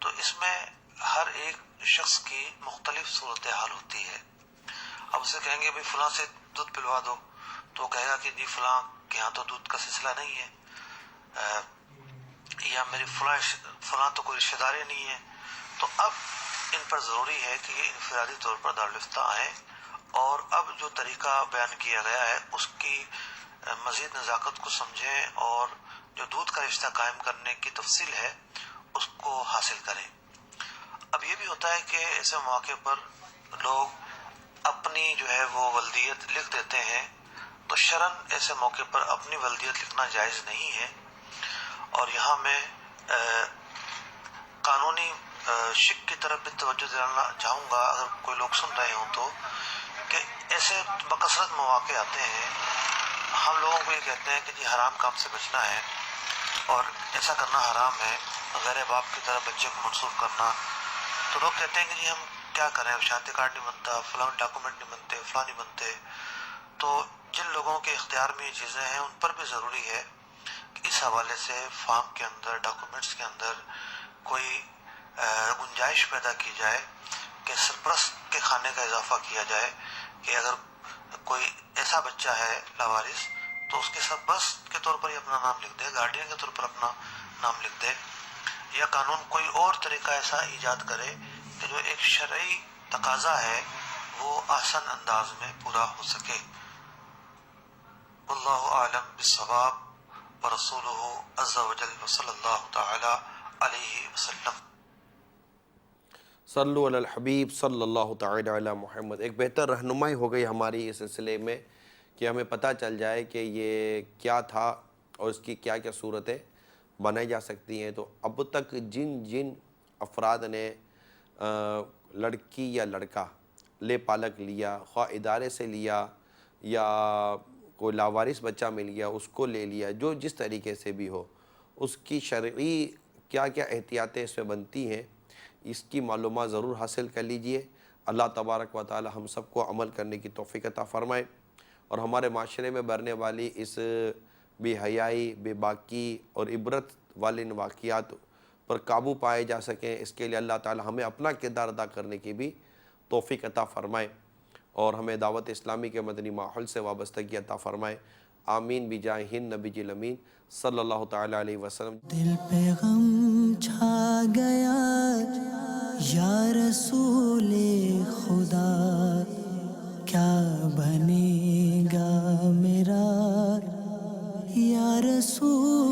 تو اس میں ہر ایک شخص کی مختلف صورتحال ہوتی ہے. اب اسے کہیں گے بھائی فلاں سے دودھ پلوا دو تو وہ کہے گا کہ جی فلاں کے یہاں تو دودھ کا سلسلہ نہیں ہے، یا میری فلاں تو کوئی رشتہ داری نہیں ہے. تو اب ان پر ضروری ہے کہ یہ انفرادی طور پر دارالفتہ آئیں اور اب جو طریقہ بیان کیا گیا ہے اس کی مزید نزاکت کو سمجھیں اور جو دودھ کا رشتہ قائم کرنے کی تفصیل ہے اس کو حاصل کریں. اب یہ بھی ہوتا ہے کہ ایسے مواقع پر لوگ اپنی جو ہے وہ ولدیت لکھ دیتے ہیں، تو شرعاً ایسے موقع پر اپنی ولدیت لکھنا جائز نہیں ہے. اور یہاں میں قانونی شک کی طرف بھی توجہ دلانا چاہوں گا اگر کوئی لوگ سن رہے ہوں تو، کہ ایسے بکثرت مواقع آتے ہیں ہم لوگوں کو یہ کہتے ہیں کہ جی حرام کام سے بچنا ہے اور ایسا کرنا حرام ہے، غیر باپ کی طرح بچے کو منسوخ کرنا. تو لوگ کہتے ہیں کہ جی ہم کیا کریں، شناختی کارڈ نہیں بنتا، فلاں ڈاکومنٹ نہیں بنتے، فلاں نہیں بنتے. تو جن لوگوں کے اختیار میں یہ چیزیں ہیں ان پر بھی ضروری ہے کہ اس حوالے سے فارم کے اندر ڈاکومنٹس کے اندر کوئی گنجائش پیدا کی جائے کہ سرپرست کے کھانے کا اضافہ کیا جائے کہ اگر کوئی ایسا بچہ ہے لاوارث تو اس کے سرپرست کے طور پر یہ اپنا نام لکھ دے، گارڈین کے طور پر اپنا نام لکھ دے، یا قانون کوئی اور طریقہ ایسا ایجاد کرے کہ جو ایک شرعی تقاضا ہے وہ آسان انداز میں پورا ہو سکے. واللہ اعلم بالصواب ورسولہ عز وجل وصلی اللہ تعالی علیہ وسلم. صلو علی الحبیب صلی اللہ تعالی علی محمد. ایک بہتر رہنمائی ہو گئی ہماری اس سلسلے میں کہ ہمیں پتہ چل جائے کہ یہ کیا تھا اور اس کی کیا کیا صورتیں بنائی جا سکتی ہیں. تو اب تک جن افراد نے لڑکی یا لڑکا لے پالک لیا، خواہ ادارے سے لیا یا کوئی لاوارث بچہ مل گیا اس کو لے لیا، جو جس طریقے سے بھی ہو، اس کی شرعی کیا کیا احتیاطیں اس میں بنتی ہیں اس کی معلومات ضرور حاصل کر لیجئے. اللہ تبارک و تعالی ہم سب کو عمل کرنے کی توفیق عطا فرمائے اور ہمارے معاشرے میں بڑھنے والی اس بے حیائی، بے باکی اور عبرت والے واقعات پر قابو پائے جا سکیں. اس کے لیے اللہ تعالی ہمیں اپنا کردار ادا کرنے کی بھی توفیق عطا فرمائے اور ہمیں دعوت اسلامی کے مدنی ماحول سے وابستگی عطا فرمائے. آمین بجاہ نبی الامین صلی اللہ تعالی علیہ وسلم. دل پہ غم چھا گیا یا رسول خدا، کیا بنے گا میرا یا رسول